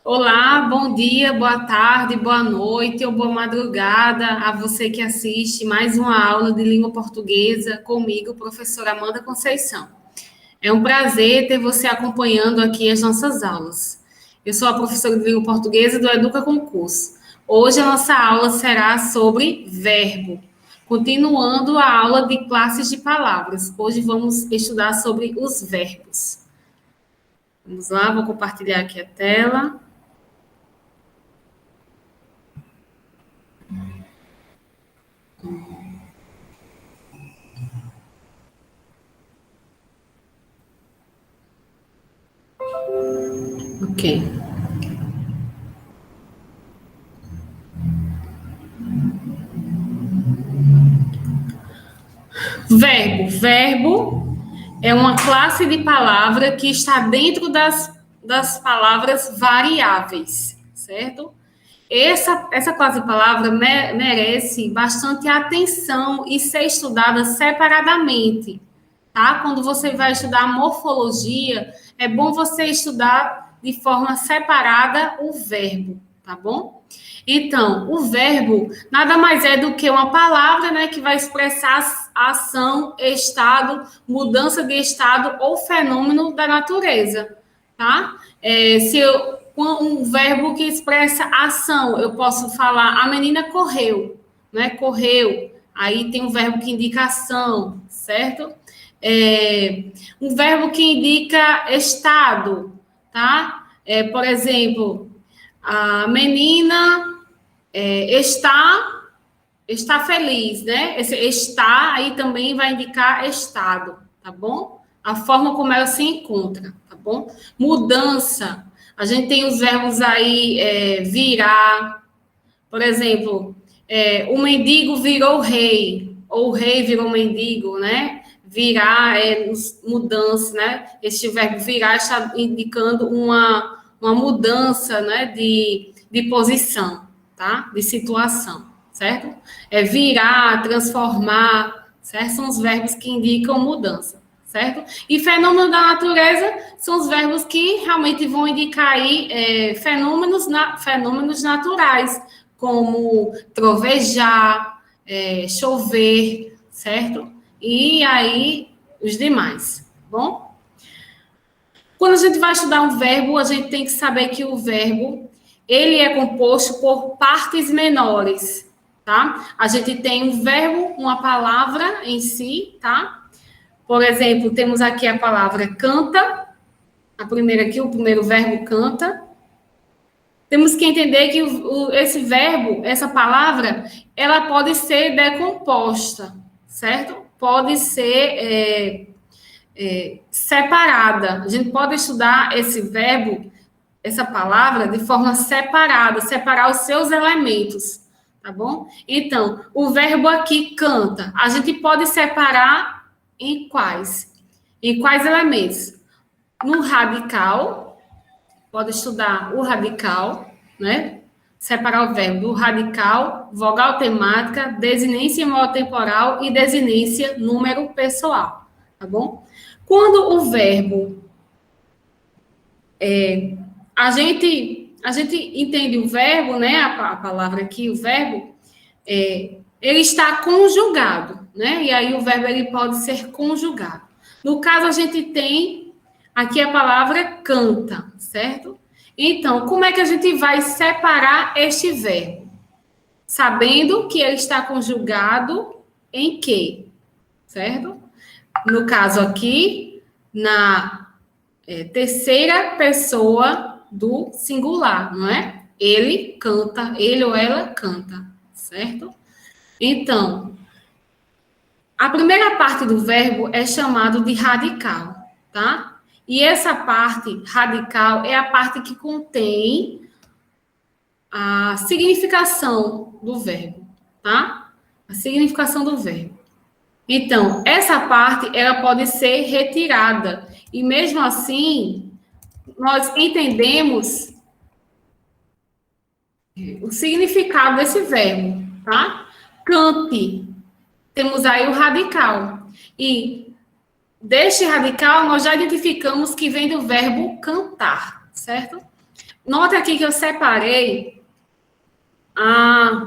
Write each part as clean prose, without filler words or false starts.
Olá, bom dia, boa tarde, boa noite ou boa madrugada a você que assiste mais uma aula de língua portuguesa comigo, professora Amanda Conceição. É um prazer ter você acompanhando aqui as nossas aulas. Eu sou a professora de língua portuguesa do Educa Concurso. Hoje a nossa aula será sobre verbo, continuando a aula de classes de palavras. Hoje vamos estudar sobre os verbos. Vamos lá, vou compartilhar aqui a tela. Ok. Verbo. Verbo é uma classe de palavra que está dentro das palavras variáveis, certo? Essa classe de palavra merece bastante atenção e ser estudada separadamente, tá? Quando você vai estudar morfologia, é bom você estudar de forma separada o verbo, tá bom? Então, o verbo nada mais é do que uma palavra, né, que vai expressar ação, estado, mudança de estado ou fenômeno da natureza, tá? Um verbo que expressa ação, eu posso falar a menina correu, né? Correu. Aí tem um verbo que indica ação, certo? Um verbo que indica estado, tá? Por exemplo, a menina está feliz, né? Esse está aí também vai indicar estado, tá bom? A forma como ela se encontra, tá bom? Mudança. A gente tem os verbos aí, virar. Por exemplo, o mendigo virou rei, ou o rei virou mendigo, né? Virar é mudança, né? Este verbo virar está indicando uma mudança, né? De posição, tá? De situação, certo? Virar, transformar, certo? São os verbos que indicam mudança, certo? E fenômeno da natureza são os verbos que realmente vão indicar aí fenômenos naturais, como trovejar, chover, certo? E aí os demais, tá bom? Quando a gente vai estudar um verbo, a gente tem que saber que o verbo ele é composto por partes menores, tá? A gente tem um verbo, uma palavra em si, tá? Por exemplo, temos aqui a palavra canta, a primeira aqui, o primeiro verbo canta. Temos que entender que esse verbo, essa palavra, ela pode ser decomposta, certo? Pode ser separada. A gente pode estudar esse verbo, essa palavra, de forma separada, separar os seus elementos, tá bom? Então, o verbo aqui canta, a gente pode separar em quais? Em quais elementos? No radical, pode estudar o radical, né? Separar o verbo do radical, vogal temática, desinência modo temporal e desinência número pessoal, tá bom? Quando o verbo a gente entende o verbo, né? A palavra aqui, o verbo, ele está conjugado, né? E aí o verbo ele pode ser conjugado. No caso, a gente tem aqui a palavra canta, certo? Então, como é que a gente vai separar este verbo? Sabendo que ele está conjugado em que, certo? No caso aqui, na terceira pessoa do singular, não é? Ele canta, ele ou ela canta, certo? Então, a primeira parte do verbo é chamado de radical, tá? E essa parte radical é a parte que contém a significação do verbo, tá? A significação do verbo. Então, essa parte, ela pode ser retirada. E mesmo assim, nós entendemos o significado desse verbo, tá? Cante. Temos aí o radical. E deste radical, nós já identificamos que vem do verbo cantar, certo? Nota aqui que eu separei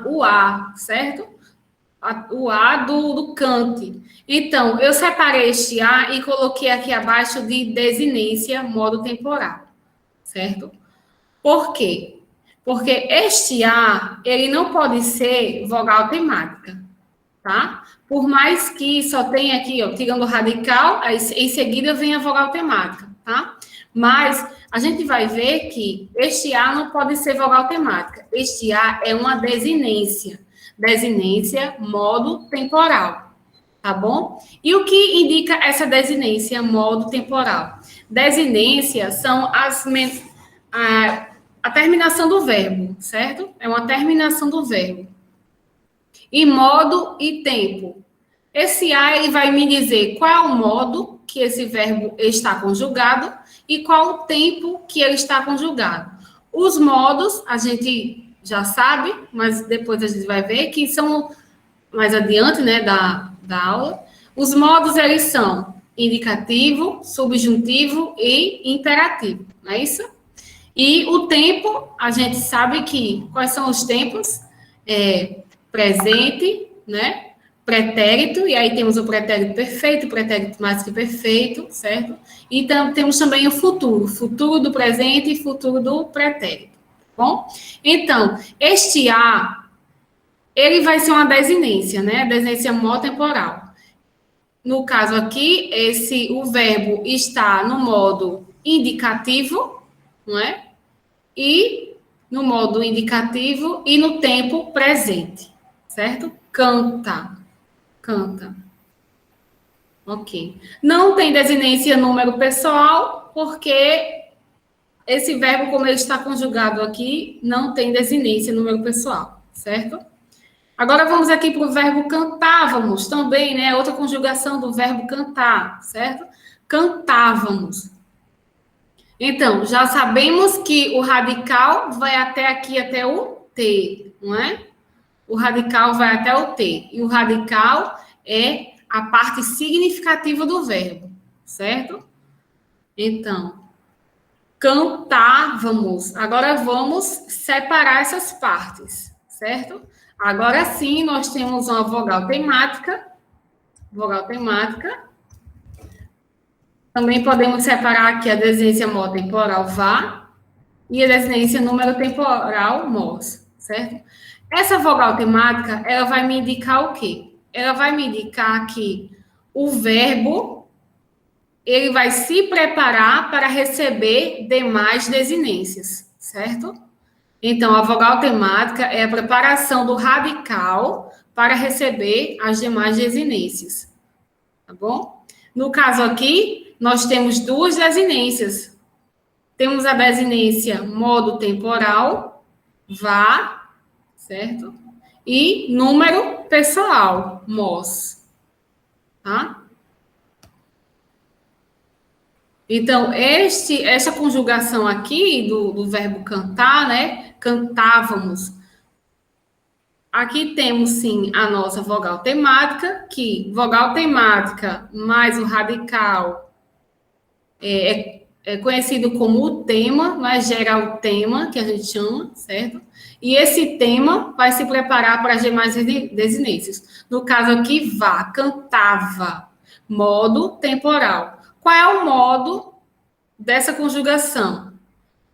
o A, certo? O A do Kant. Então, eu separei este A e coloquei aqui abaixo de desinência modo temporal, certo? Por quê? Porque este A, ele não pode ser vogal temática, tá? Por mais que só tenha aqui, ó, tirando o radical, aí em seguida vem a vogal temática, tá? Mas a gente vai ver que este A não pode ser vogal temática. Este A é uma desinência. Desinência modo temporal, tá bom? E o que indica essa desinência modo temporal? Desinência são a terminação do verbo, certo? É uma terminação do verbo. E modo e tempo. Esse A ele vai me dizer qual é o modo que esse verbo está conjugado e qual o tempo que ele está conjugado. Os modos a gente já sabe, mas depois a gente vai ver que são mais adiante, né, da aula. Os modos eles são indicativo, subjuntivo e imperativo, não é isso? E o tempo, a gente sabe que quais são os tempos? Presente, né? Pretérito, e aí temos o pretérito perfeito, o pretérito mais que perfeito, certo? E temos também o futuro do presente e futuro do pretérito, tá bom? Então, este A, ele vai ser uma desinência, né? Desinência motemporal. No caso aqui, o verbo está no modo indicativo, não é? E no modo indicativo e no tempo presente, certo? Canta, canta. Ok. Não tem desinência número pessoal, porque esse verbo, como ele está conjugado aqui, não tem desinência número pessoal, certo? Agora vamos aqui para o verbo cantávamos também, né? Outra conjugação do verbo cantar, certo? Cantávamos. Então, já sabemos que o radical vai até aqui, até o T, não é? O radical vai até o T. E o radical é a parte significativa do verbo, certo? Então, cantávamos. Agora vamos separar essas partes, certo? Agora sim, nós temos uma vogal temática. Vogal temática. Também podemos separar aqui a desinência motemporal vá e a desinência número temporal mos, certo? Essa vogal temática, ela vai me indicar o quê? Ela vai me indicar que o verbo, ele vai se preparar para receber demais desinências, certo? Então, a vogal temática é a preparação do radical para receber as demais desinências, tá bom? No caso aqui, nós temos duas desinências. Temos a desinência modo temporal, vá, certo? E número pessoal, mos, tá? Então, essa conjugação aqui do verbo cantar, né? Cantávamos. Aqui temos, sim, a nossa vogal temática, que vogal temática mais o radical é conhecido como o tema, mas gera o tema, que a gente chama, certo? E esse tema vai se preparar para as demais desinências. No caso aqui, vá, cantava, modo temporal. Qual é o modo dessa conjugação?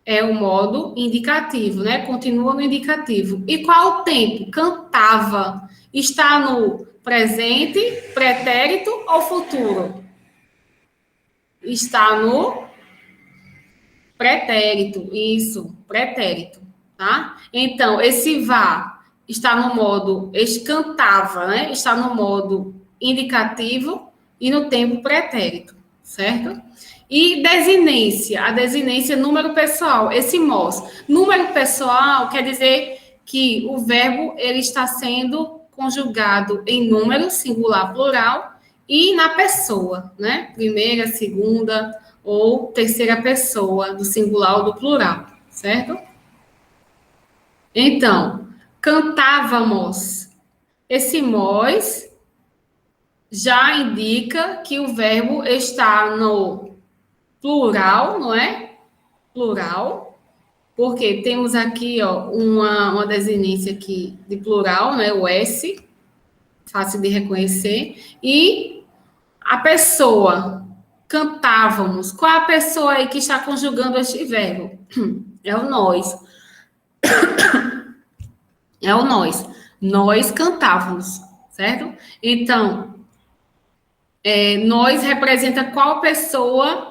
É o modo indicativo, né? Continua no indicativo. E qual o tempo? Cantava. Está no presente, pretérito ou futuro? Está no pretérito, isso, pretérito, tá? Então, esse vá está no modo cantava, né? Está no modo indicativo e no tempo pretérito, certo? E desinência, a desinência número pessoal, esse mos. Número pessoal quer dizer que o verbo ele está sendo conjugado em número, singular, plural, e na pessoa, né? Primeira, segunda ou terceira pessoa, do singular ou do plural, certo? Então, cantávamos. Esse mos já indica que o verbo está no plural, não é? Plural. Porque temos aqui, ó, uma desinência aqui de plural, né? O S, fácil de reconhecer. E a pessoa, cantávamos. Qual é a pessoa aí que está conjugando este verbo? É o nós. É o nós. Nós cantávamos, certo? Então, nós representa qual pessoa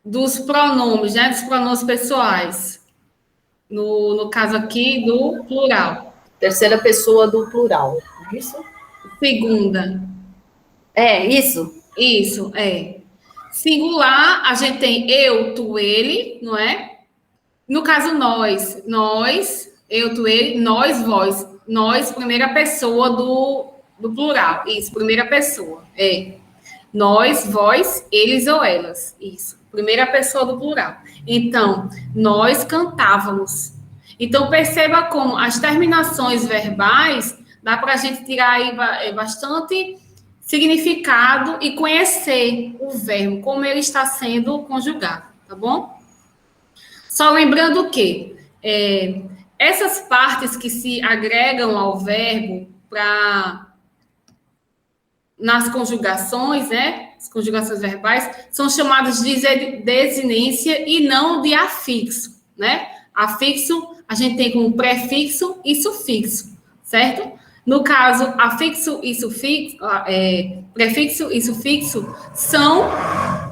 dos pronomes, né? Dos pronomes pessoais. No caso aqui, do plural. Terceira pessoa do plural. Isso? Segunda. Isso. Isso, é. Singular, a gente tem eu, tu, ele, não é? No caso, nós, eu, tu, ele, nós, vós. Nós, primeira pessoa do plural. Isso, primeira pessoa. Nós, vós, eles ou elas. Isso, primeira pessoa do plural. Então, nós cantávamos. Então, perceba como as terminações verbais dá para a gente tirar aí bastante significado e conhecer o verbo, como ele está sendo conjugado, tá bom? Só lembrando que essas partes que se agregam ao verbo nas conjugações, né? As conjugações verbais são chamadas de desinência e não de afixo, né? Afixo a gente tem como prefixo e sufixo, certo? No caso, afixo e sufixo, prefixo e sufixo são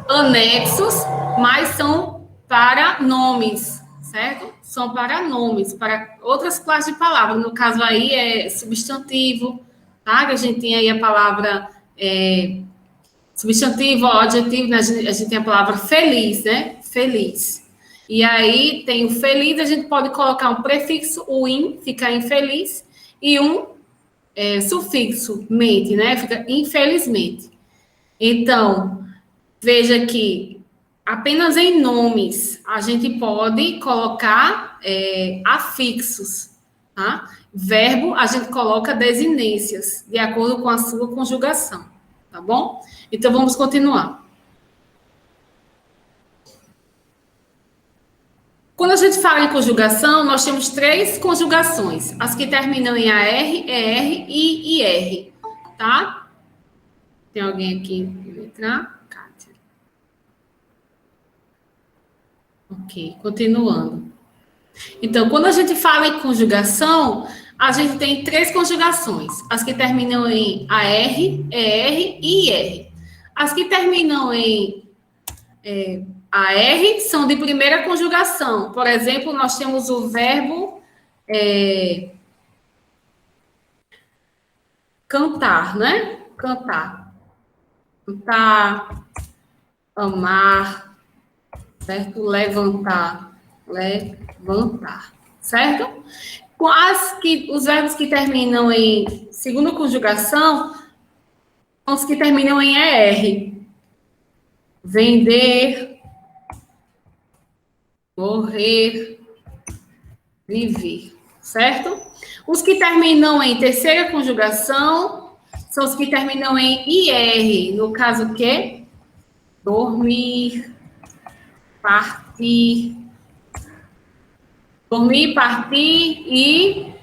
anexos, mas são para nomes, certo? São para nomes, para outras classes de palavras. No caso aí é substantivo, tá? Que a gente tem aí a palavra substantivo, adjetivo, né? A gente tem a palavra feliz, né? Feliz. E aí tem o feliz, a gente pode colocar um prefixo, o in, fica infeliz, e um sufixo, mente, né? Fica infelizmente. Então, veja que apenas em nomes a gente pode colocar afixos, tá? Verbo, a gente coloca desinências, de acordo com a sua conjugação, tá bom? Então, vamos continuar. Quando a gente fala em conjugação, nós temos 3 conjugações. As que terminam em AR, ER e IR, tá? Tem alguém aqui que vai entrar? Kátia. Ok, continuando. Então, quando a gente fala em conjugação, a gente tem 3 conjugações. As que terminam em AR, ER e IR. As que terminam em AR são de primeira conjugação. Por exemplo, nós temos o verbo cantar, né? Cantar. Cantar, amar, certo? Levantar, levantar, certo? Os verbos que terminam em segunda conjugação são os que terminam em ER. Vender, morrer, viver, certo? Os que terminam em terceira conjugação são os que terminam em IR. No caso, o quê? Dormir, partir. Dormir, partir e...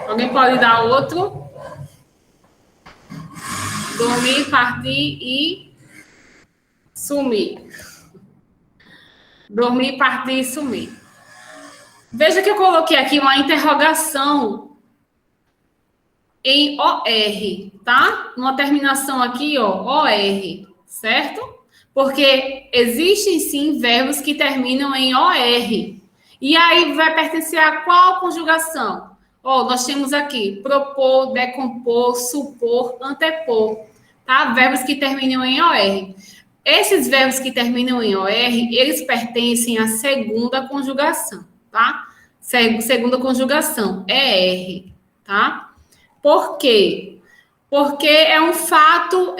Alguém pode dar outro? Dormir, partir e sumir. Dormir, partir e sumir. Veja que eu coloquei aqui uma interrogação em OR, tá? Uma terminação aqui, ó, OR, certo? Porque existem, sim, verbos que terminam em OR. E aí vai pertencer a qual conjugação? Ó, nós temos aqui propor, decompor, supor, antepor, tá? Verbos que terminam em OR. Esses verbos que terminam em OR, eles pertencem à segunda conjugação, tá? Segunda conjugação, ER, tá? Por quê? Porque é um fato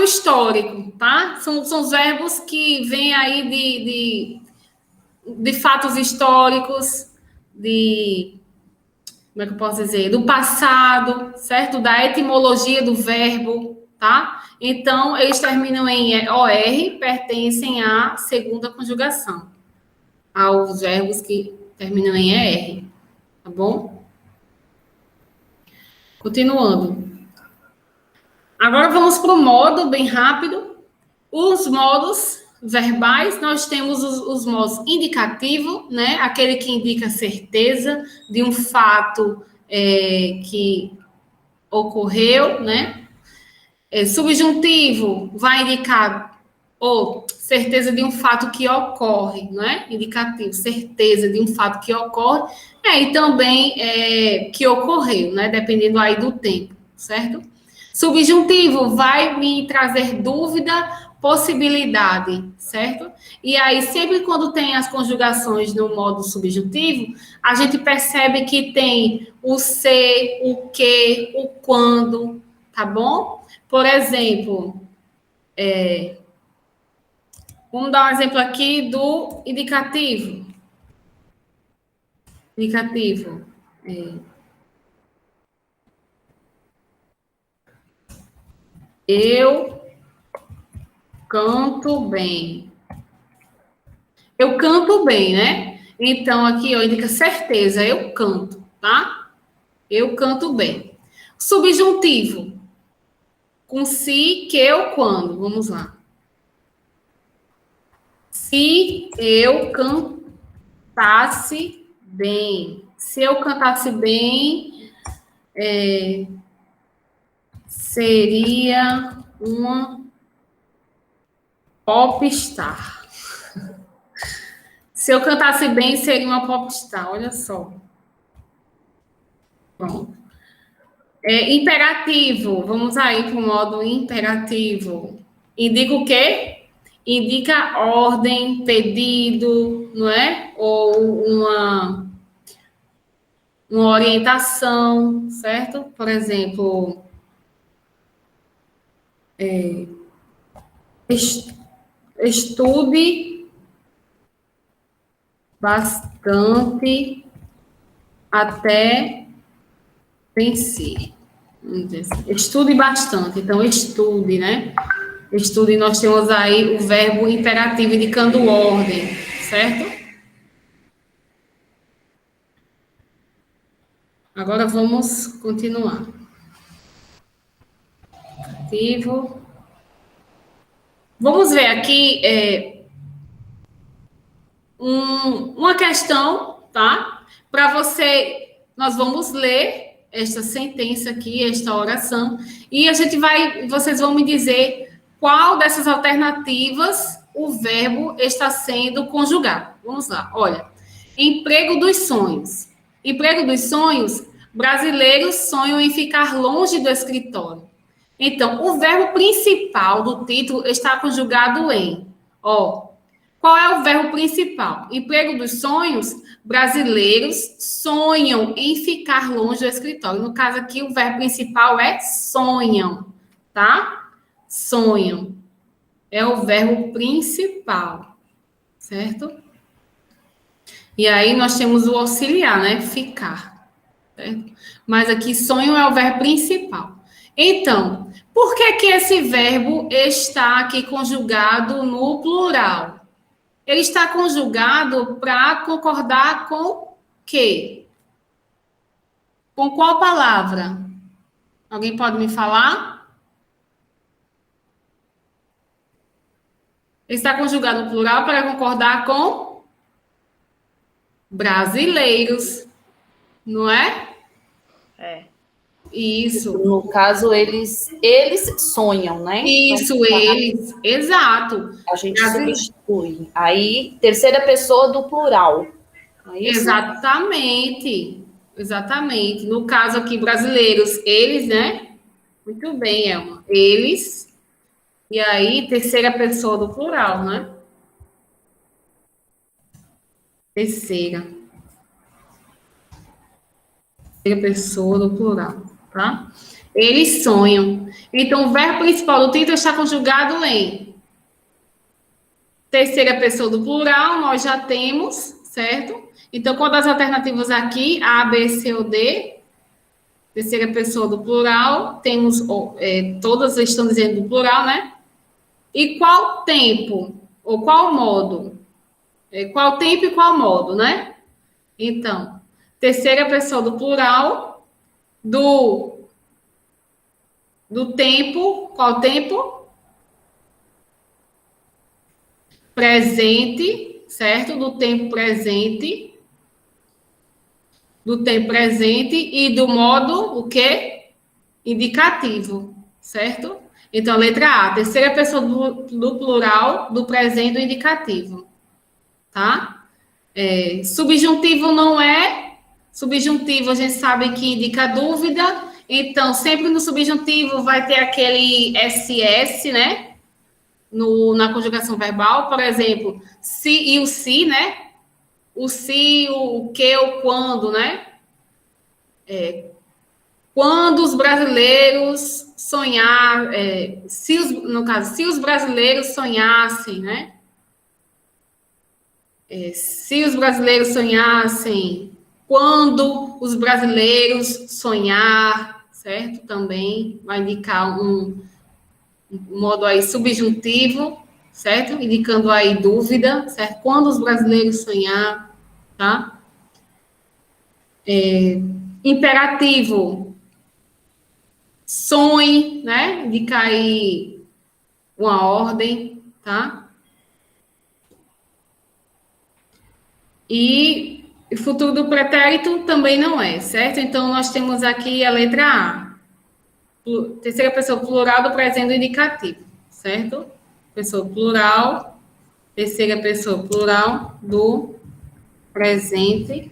histórico, tá? São os verbos que vêm aí de fatos históricos, como é que eu posso dizer? Do passado, certo? Da etimologia do verbo, tá? Então, eles terminam em OR, pertencem à segunda conjugação, aos verbos que terminam em ER, tá bom? Continuando. Agora vamos para o modo, bem rápido. Os modos verbais, nós temos os modos indicativo, né? Aquele que indica certeza de um fato que ocorreu, né? Subjuntivo vai indicar ou certeza de um fato que ocorre, não é? Indicativo, certeza de um fato que ocorre, e também que ocorreu, né? Dependendo aí do tempo, certo? Subjuntivo vai me trazer dúvida, possibilidade, certo? E aí, sempre quando tem as conjugações no modo subjuntivo, a gente percebe que tem o se, o que, o quando, tá bom? Por exemplo, vamos dar um exemplo aqui do indicativo. Indicativo. Eu canto bem. Eu canto bem, né? Então, aqui, ó, indica certeza. Eu canto, tá? Eu canto bem. Subjuntivo. Com se, que ou quando. Vamos lá. Se eu cantasse bem. Se eu cantasse bem, seria uma popstar. Se eu cantasse bem, seria uma popstar. Olha só. Bom. Imperativo. Vamos aí para o modo imperativo. Indica o quê? Indica ordem, pedido, não é? Ou uma orientação, certo? Por exemplo, estude bastante até vencer. Estude bastante. Então, estude, né? Estude, nós temos aí o verbo imperativo indicando ordem, certo? Agora vamos continuar. Ativo. Vamos ver aqui uma questão, tá? Para você, nós vamos ler esta sentença aqui, esta oração, e vocês vão me dizer qual dessas alternativas o verbo está sendo conjugado. Vamos lá, olha. Emprego dos sonhos. Emprego dos sonhos, brasileiros sonham em ficar longe do escritório. Então, o verbo principal do título está conjugado em, qual é o verbo principal? Emprego dos sonhos, brasileiros sonham em ficar longe do escritório. No caso aqui, o verbo principal é sonham, tá? Sonham. É o verbo principal, certo? E aí nós temos o auxiliar, né? Ficar, certo? Mas aqui, sonham é o verbo principal. Então, por que esse verbo está aqui conjugado no plural? Ele está conjugado para concordar com quê? Com qual palavra? Alguém pode me falar? Ele está conjugado no plural para concordar com brasileiros, não é? Isso. No caso, eles sonham, né? Isso, então, eles. Exato. A gente substitui. Aí, terceira pessoa do plural. É isso? Exatamente. Exatamente. No caso aqui, brasileiros, eles, né? Muito bem, Elma. Eles. E aí, terceira pessoa do plural, né? Terceira pessoa do plural, tá? Eles sonham. Então, o verbo principal do título está conjugado em terceira pessoa do plural, nós já temos, certo? Então, qual das alternativas aqui? A, B, C ou D? Terceira pessoa do plural, temos, todas estão dizendo do plural, né? E qual tempo? Ou qual modo? Qual tempo e qual modo, né? Então, terceira pessoa do plural, do tempo, qual tempo? Presente, certo? Do tempo presente. Do tempo presente e do modo, o quê? Indicativo, certo? Então, letra A, terceira pessoa do plural, do presente do indicativo, tá? Subjuntivo não é. Subjuntivo a gente sabe que indica dúvida, então sempre no subjuntivo vai ter aquele SS, né? Na conjugação verbal, por exemplo, se e o se, né? O se, o que, o quando, né? Quando os brasileiros sonhar, no caso, se os brasileiros sonhassem, né? Se os brasileiros sonhassem, quando os brasileiros sonhar, certo? Também vai indicar um modo aí subjuntivo, certo? Indicando aí dúvida, certo? Quando os brasileiros sonhar, tá? Imperativo, sonhe, né? Indica aí uma ordem, tá? E o futuro do pretérito também não é, certo? Então, nós temos aqui a letra A. Terceira pessoa plural do presente do indicativo, certo? Pessoa plural, terceira pessoa plural do presente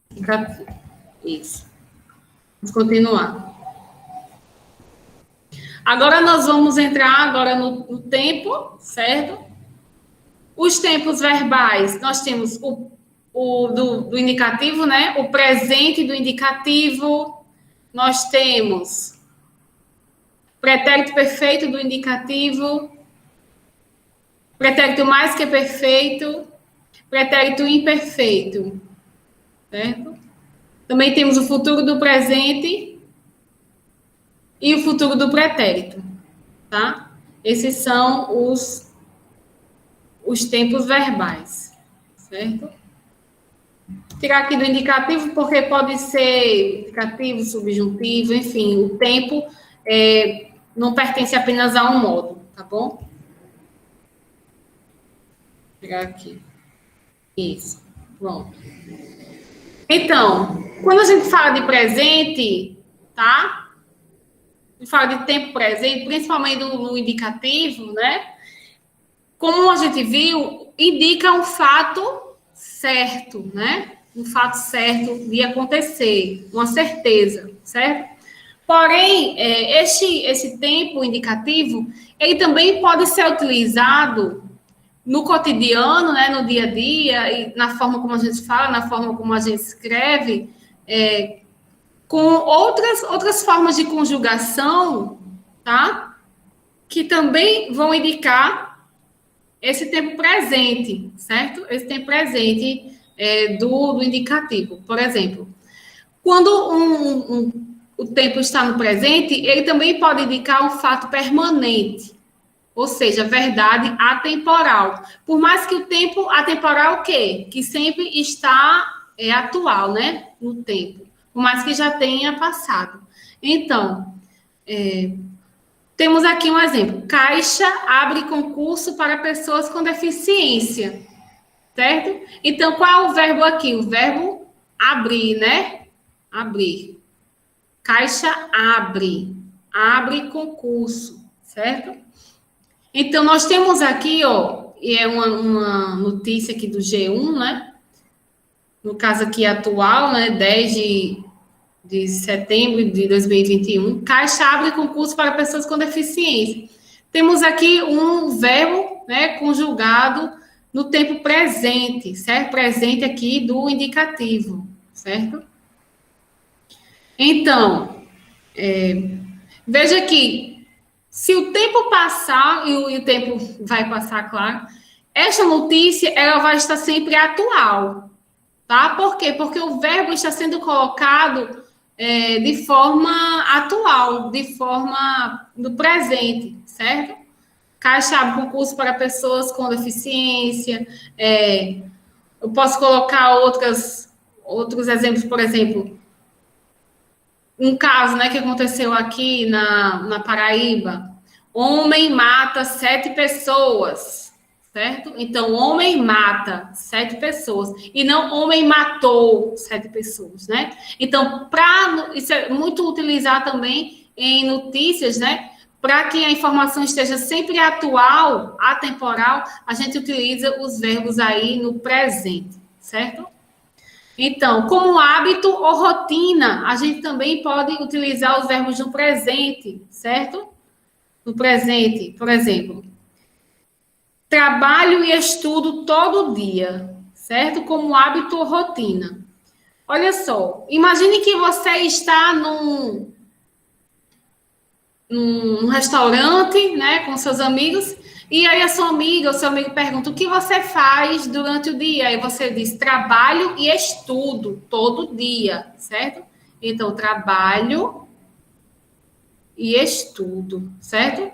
indicativo. Isso. Vamos continuar. Agora nós vamos entrar agora no tempo, certo? Os tempos verbais, nós temos do indicativo, né? O presente do indicativo. Nós temos pretérito perfeito do indicativo, pretérito mais que perfeito, pretérito imperfeito, certo? Também temos o futuro do presente e o futuro do pretérito, tá? Esses são os tempos verbais, certo? Tirar aqui do indicativo, porque pode ser indicativo, subjuntivo, enfim, o tempo não pertence apenas a um modo, tá bom? Vou pegar aqui. Isso, pronto. Então, quando a gente fala de presente, tá? A gente fala de tempo presente, principalmente no indicativo, né? Como a gente viu, indica um fato certo, né? Um fato certo de acontecer, uma certeza, certo? Porém, esse tempo indicativo, ele também pode ser utilizado no cotidiano, né, no dia a dia, e na forma como a gente fala, na forma como a gente escreve, com outras formas de conjugação, tá? Que também vão indicar esse tempo presente, certo? Esse tempo presente do indicativo. Por exemplo, quando o tempo está no presente, ele também pode indicar um fato permanente, ou seja, verdade atemporal. Por mais que o tempo atemporal, o quê? Que sempre está atual, né? No tempo. Por mais que já tenha passado. Então, temos aqui um exemplo. Caixa abre concurso para pessoas com deficiência. Certo? Então, qual é o verbo aqui? O verbo abrir, né? Abrir. Caixa abre. Abre concurso. Certo? Então, nós temos aqui, ó, e é uma notícia aqui do G1, né? No caso aqui atual, né? 10 de setembro de 2021. Caixa abre concurso para pessoas com deficiência. Temos aqui um verbo, né? Conjugado no tempo presente, certo? Presente aqui do indicativo, certo? Então, veja aqui. Se o tempo passar, e o tempo vai passar, claro, essa notícia ela vai estar sempre atual, tá? Por quê? Porque o verbo está sendo colocado de forma atual, de forma no presente, certo? Caixa abre concurso para pessoas com deficiência. Eu posso colocar outros exemplos, por exemplo, um caso, né, que aconteceu aqui na Paraíba. Homem mata 7 pessoas, certo? Então, homem mata 7 pessoas e não homem matou 7 pessoas, né? Então, isso é muito utilizar também em notícias, né? Para que a informação esteja sempre atual, atemporal, a gente utiliza os verbos aí no presente, certo? Então, como hábito ou rotina, a gente também pode utilizar os verbos no presente, certo? No presente, por exemplo, trabalho e estudo todo dia, certo? Como hábito ou rotina. Olha só, imagine que você está num restaurante, né, com seus amigos, e aí a sua amiga, o seu amigo pergunta: o que você faz durante o dia? Aí você diz: trabalho e estudo todo dia, certo? Então, trabalho e estudo, certo?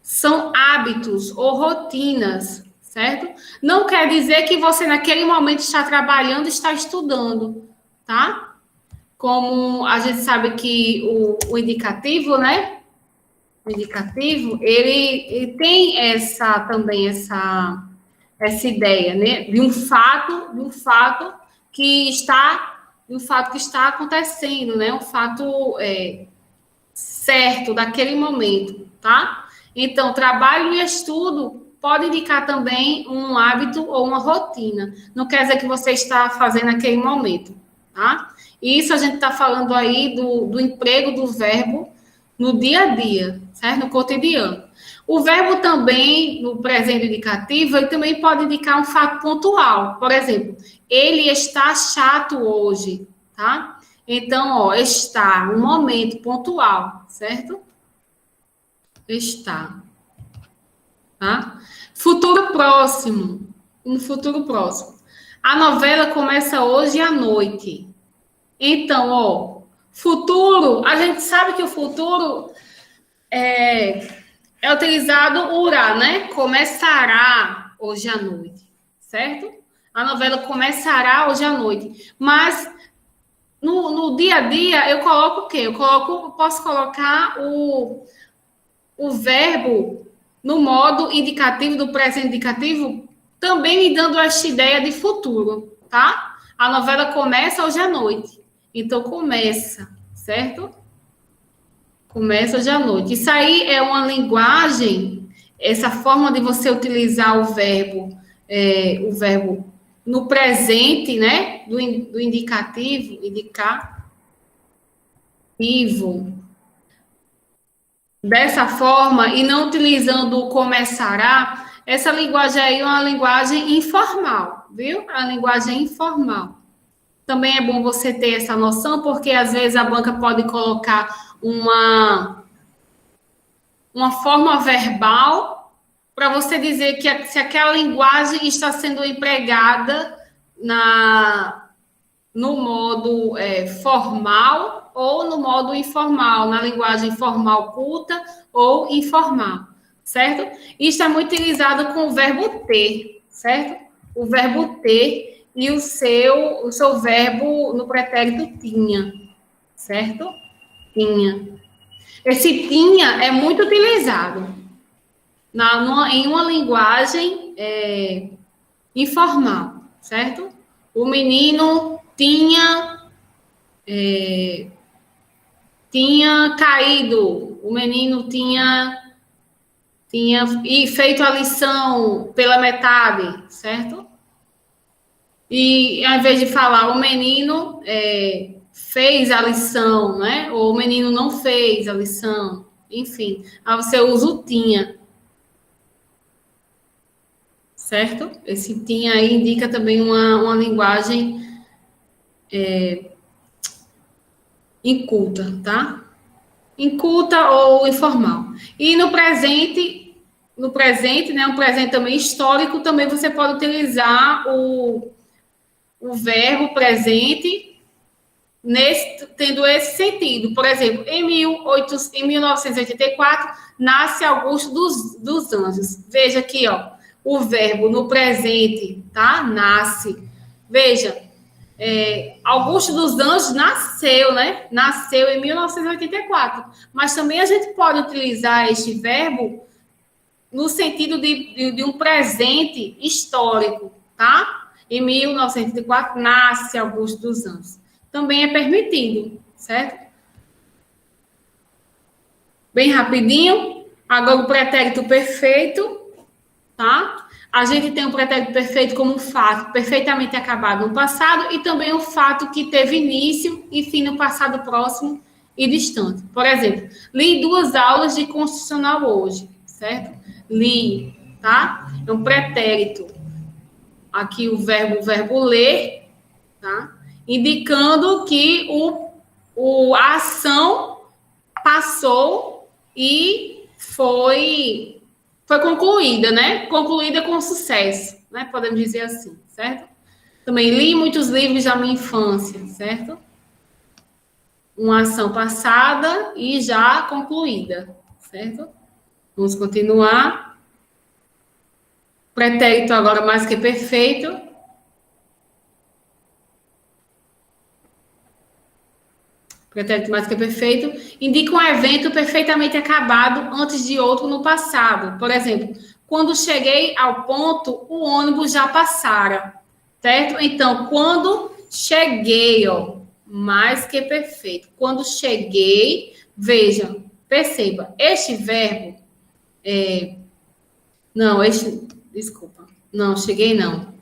São hábitos ou rotinas, certo? Não quer dizer que você naquele momento está trabalhando, está estudando, tá? Como a gente sabe que o indicativo, né? O indicativo, ele tem também essa ideia, né? De um fato que está acontecendo, né? Um fato certo daquele momento, tá? Então, trabalho e estudo pode indicar também um hábito ou uma rotina. Não quer dizer que você está fazendo naquele momento, tá? Isso a gente está falando aí do emprego do verbo no dia a dia, certo? No cotidiano. O verbo também, no presente indicativo, ele também pode indicar um fato pontual. Por exemplo, ele está chato hoje, tá? Então, ó, está, um momento pontual, certo? Está. Tá? Futuro próximo. Um futuro próximo. A novela começa hoje à noite. Então, ó, futuro, a gente sabe que o futuro é utilizado urá, né? Começará hoje à noite, certo? A novela começará hoje à noite. Mas no dia a dia, eu coloco o quê? Posso colocar o verbo no modo indicativo do presente indicativo, também me dando esta ideia de futuro, tá? A novela começa hoje à noite. Então, começa, certo? Começa hoje à noite. Isso aí é uma linguagem, essa forma de você utilizar o verbo no presente, né? Do indicativo, dessa forma, e não utilizando o começará, essa linguagem aí é uma linguagem informal, viu? A linguagem informal. Também é bom você ter essa noção, porque às vezes a banca pode colocar uma forma verbal para você dizer que se aquela linguagem está sendo empregada no modo formal ou no modo informal, na linguagem formal culta ou informal, certo? Isso é muito utilizado com o verbo ter, certo? O verbo ter e o seu verbo no pretérito tinha, certo? Tinha. Esse tinha é muito utilizado em uma linguagem informal, certo? O menino tinha caído, o menino tinha feito a lição pela metade, certo? E ao invés de falar o menino fez a lição, né? Ou o menino não fez a lição, enfim, aí você usa o tinha, certo? Esse tinha aí indica também uma linguagem inculta, tá? Inculta ou informal. E no presente, né, um presente também histórico, também você pode utilizar o verbo presente tendo esse sentido. Por exemplo, em 1984, nasce Augusto dos Anjos. Veja aqui, ó, o verbo no presente, tá? Nasce. Veja, Augusto dos Anjos nasceu, né? Nasceu em 1984. Mas também a gente pode utilizar este verbo no sentido de um presente histórico, tá? Em 1984, nasce Augusto dos Anjos. Também é permitido, certo? Bem rapidinho. Agora o pretérito perfeito, tá? A gente tem o pretérito perfeito como um fato perfeitamente acabado no passado e também um fato que teve início e fim no passado próximo e distante. Por exemplo, li 2 aulas de constitucional hoje, certo? Li, tá? É um pretérito. Aqui o verbo ler, tá? Indicando que a ação passou e foi concluída, né? Concluída com sucesso, né? Podemos dizer assim, certo? Também li muitos livros da minha infância, certo? Uma ação passada e já concluída, certo? Vamos continuar. Pretérito agora mais que perfeito. Pretérito mais que perfeito indica um evento perfeitamente acabado antes de outro no passado. Por exemplo, quando cheguei ao ponto, o ônibus já passara. Certo? Então, quando cheguei, ó, mais que perfeito. Quando cheguei, veja, perceba, este verbo desculpa. Não, cheguei não.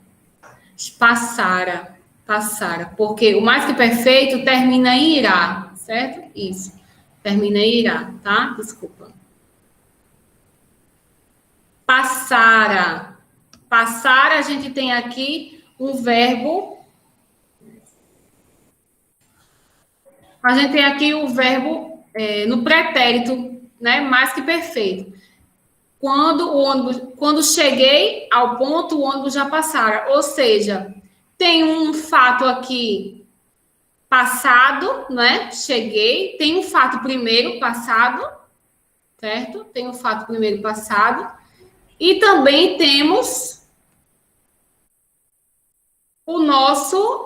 Passara, porque o mais que perfeito termina em irá, certo? Isso. Termina em irá, tá? Desculpa. Passara. Passara, a gente tem aqui um verbo. A gente tem aqui o verbo no pretérito, né? Mais que perfeito. Quando cheguei ao ponto, o ônibus já passara. Ou seja, tem um fato aqui passado, né? Cheguei. Tem um fato primeiro passado, certo? Tem um fato primeiro passado. E também temos o nosso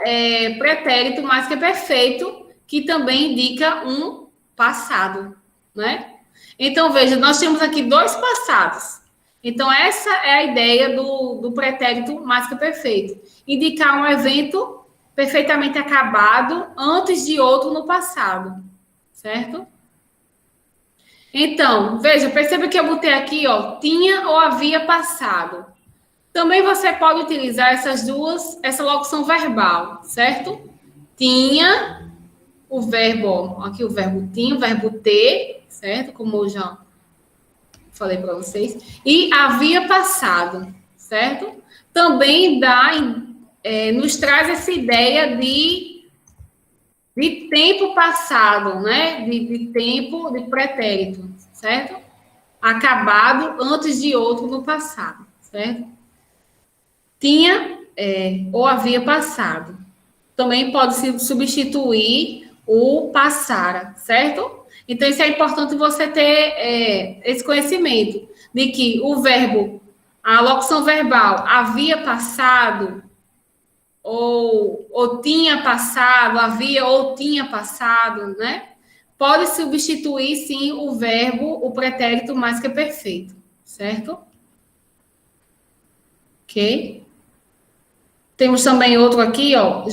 pretérito mais que perfeito, que também indica um passado, né? Então, veja, nós temos aqui 2 passados. Então, essa é a ideia do pretérito mais que perfeito. Indicar um evento perfeitamente acabado antes de outro no passado, certo? Então, veja, perceba que eu botei aqui, ó, tinha ou havia passado. Também você pode utilizar essa locução verbal, certo? Tinha, o verbo, ó, aqui o verbo tinha, o verbo ter, certo? Como eu já falei para vocês. E havia passado, certo? Também nos traz essa ideia de tempo passado, né? De tempo, de pretérito, certo? Acabado antes de outro no passado, certo? Tinha ou havia passado. Também pode se substituir o passara, certo? Então, isso é importante você ter esse conhecimento de que o verbo, a locução verbal havia passado, ou tinha passado, havia ou tinha passado, né? Pode substituir, sim, o verbo, o pretérito mais que perfeito, certo? Ok? Temos também outro aqui, ó,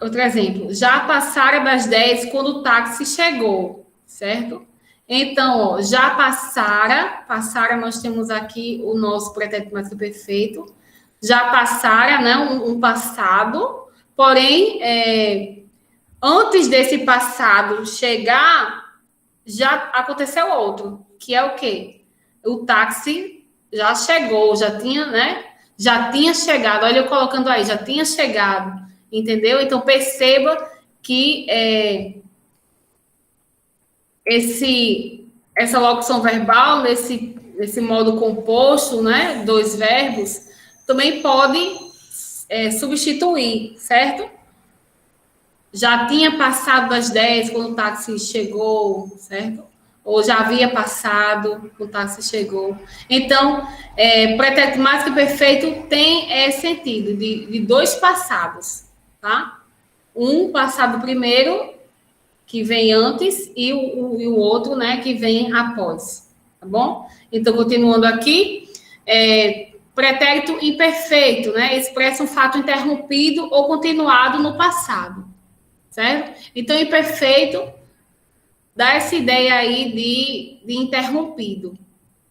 outro exemplo, já passaram das 10 quando o táxi chegou, certo? Então, ó, já passara nós temos aqui o nosso pretérito mais que perfeito, já passara, né, um passado, porém, antes desse passado chegar, já aconteceu outro, que é o quê? O táxi já chegou, já tinha, né? Já tinha chegado, olha eu colocando aí, já tinha chegado, entendeu? Então, perceba que essa locução verbal, nesse modo composto, né, 2 verbos, também pode substituir, certo? Já tinha passado das 10 quando o táxi chegou, certo? Ou já havia passado quando o táxi chegou. Então, pretérito mais que perfeito tem sentido de dois passados, tá? Um passado primeiro, que vem antes, e o outro, né, que vem após, tá bom? Então, continuando aqui, pretérito imperfeito, né, expressa um fato interrompido ou continuado no passado, certo? Então, imperfeito dá essa ideia aí de interrompido,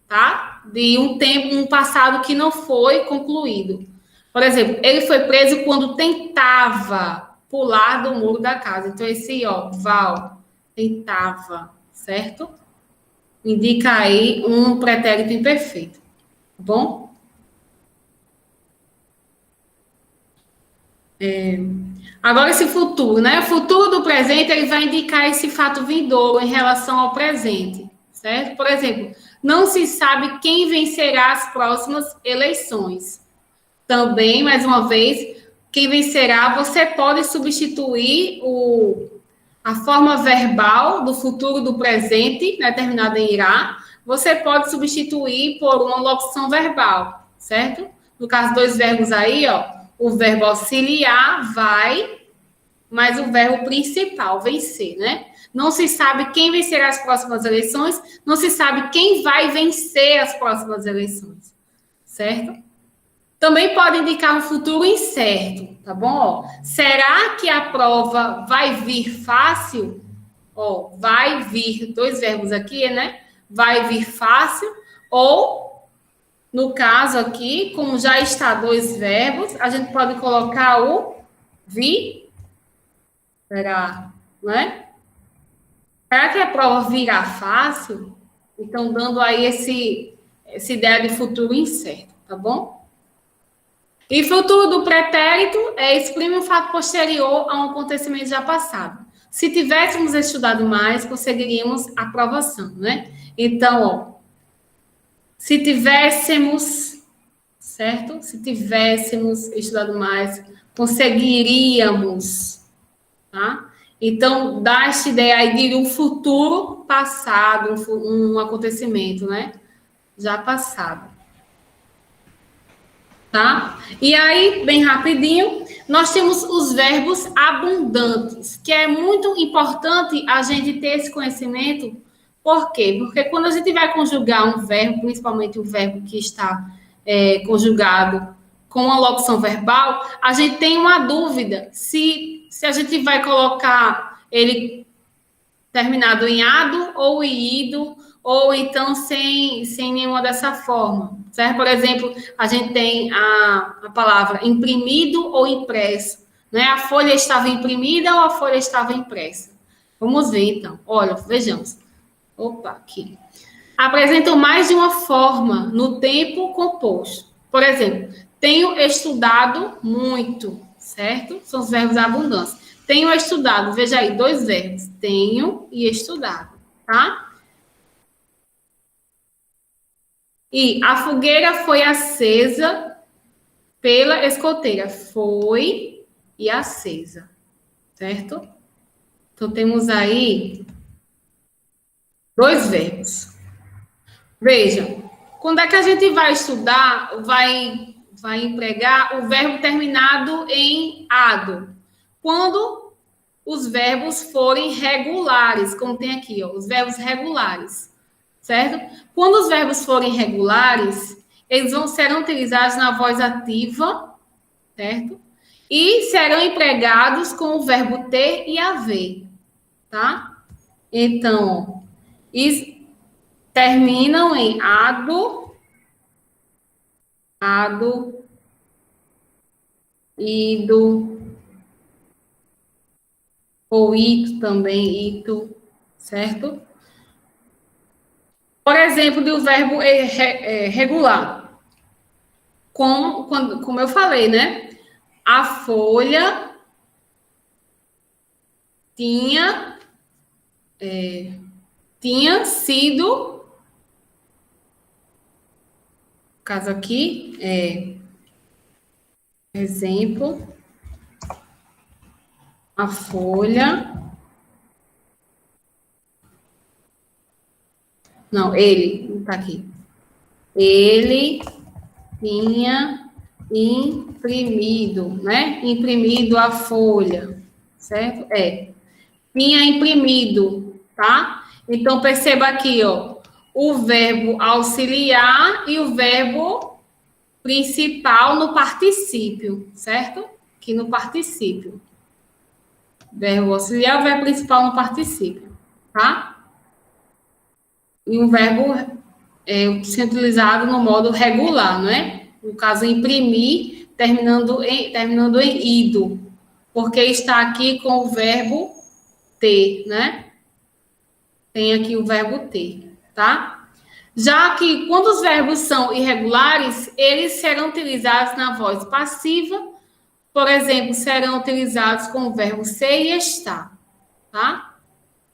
tá? De um tempo, um passado que não foi concluído. Por exemplo, ele foi preso quando tentava pular do muro da casa. Então, esse, Val, tentava, certo? Indica aí um pretérito imperfeito, tá bom? Agora, esse futuro, né? O futuro do presente, ele vai indicar esse fato vindouro em relação ao presente, certo? Por exemplo, não se sabe quem vencerá as próximas eleições. Também, mais uma vez, quem vencerá, você pode substituir a forma verbal do futuro do presente, né, terminada em irá, você pode substituir por uma locução verbal, certo? No caso, dois verbos aí, o verbo auxiliar vai, mas o verbo principal, vencer, né? Não se sabe quem vencerá as próximas eleições, não se sabe quem vai vencer as próximas eleições, certo? Também pode indicar um futuro incerto, tá bom? Será que a prova vai vir fácil? Vai vir, dois verbos aqui, né? Vai vir fácil, ou, no caso aqui, como já está dois verbos, a gente pode colocar o virá, né? Será que a prova virá fácil? Então, dando aí essa ideia de futuro incerto, tá bom? E futuro do pretérito exprime um fato posterior a um acontecimento já passado. Se tivéssemos estudado mais, conseguiríamos aprovação, né? Então, se tivéssemos, certo? Se tivéssemos estudado mais, conseguiríamos, tá? Então, dá esta ideia aí de um futuro passado, um acontecimento, né? Já passado. Tá? E aí, bem rapidinho, nós temos os verbos abundantes, que é muito importante a gente ter esse conhecimento. Por quê? Porque quando a gente vai conjugar um verbo, principalmente o verbo que está conjugado com uma locução verbal, a gente tem uma dúvida se a gente vai colocar ele terminado em ado ou em ido, ou então sem nenhuma dessa forma, certo? Por exemplo, a gente tem a palavra imprimido ou impresso, né? A folha estava imprimida ou a folha estava impressa? Vamos ver, então. Olha, vejamos. Opa, aqui. Apresentam mais de uma forma no tempo composto. Por exemplo, tenho estudado muito, certo? São os verbos abundantes. Tenho estudado, veja aí, dois verbos. Tenho e estudado, tá? E a fogueira foi acesa pela escoteira. Foi e acesa, certo? Então, temos aí dois verbos. Veja, quando é que a gente vai estudar, vai empregar o verbo terminado em ado? Quando os verbos forem regulares, como tem aqui, os verbos regulares, certo? Quando os verbos forem regulares, eles serão utilizados na voz ativa, certo? E serão empregados com o verbo ter e haver, tá? Então, terminam em ado, ido, ou ito também, ito, certo? Por exemplo, do verbo regular. Como eu falei, né? A folha tinha sido, caso aqui, Exemplo. A folha. Não, ele, tá aqui. Ele tinha imprimido, né? Imprimido a folha, certo? Tinha imprimido, tá? Então, perceba aqui, ó, o verbo auxiliar e o verbo principal no particípio, certo? Aqui no particípio. Verbo auxiliar, o verbo principal no particípio, tá? E um verbo sendo utilizado no modo regular, não é? No caso, imprimir, terminando em ido, porque está aqui com o verbo ter, né? Tem aqui o verbo ter, tá? Já que quando os verbos são irregulares, eles serão utilizados na voz passiva, por exemplo, serão utilizados com o verbo ser e estar, tá?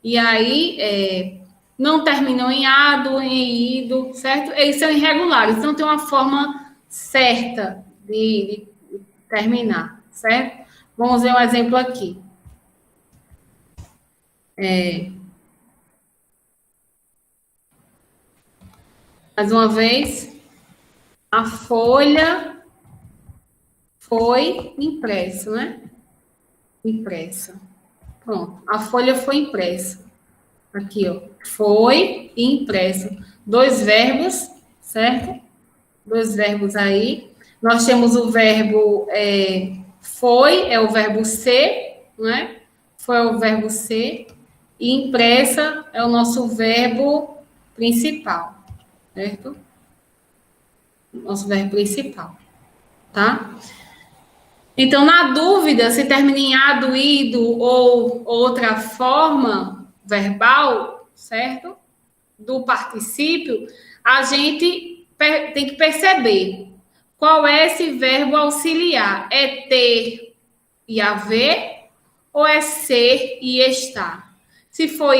E aí, não terminam em ado, em ido, certo? Eles são irregulares, então tem uma forma certa de terminar, certo? Vamos ver um exemplo aqui. Mais uma vez, a folha foi impressa, né? Impressa. Pronto, a folha foi impressa. Aqui, ó, foi impressa. Dois verbos, certo? Dois verbos aí. Nós temos o verbo foi, é o verbo ser, né? Foi o verbo ser. E impressa é o nosso verbo principal, certo? Nosso verbo principal, tá? Então, na dúvida, se termina em ado, ido ou outra forma verbal, certo? Do particípio, a gente tem que perceber qual é esse verbo auxiliar. É ter e haver ou é ser e estar? Se for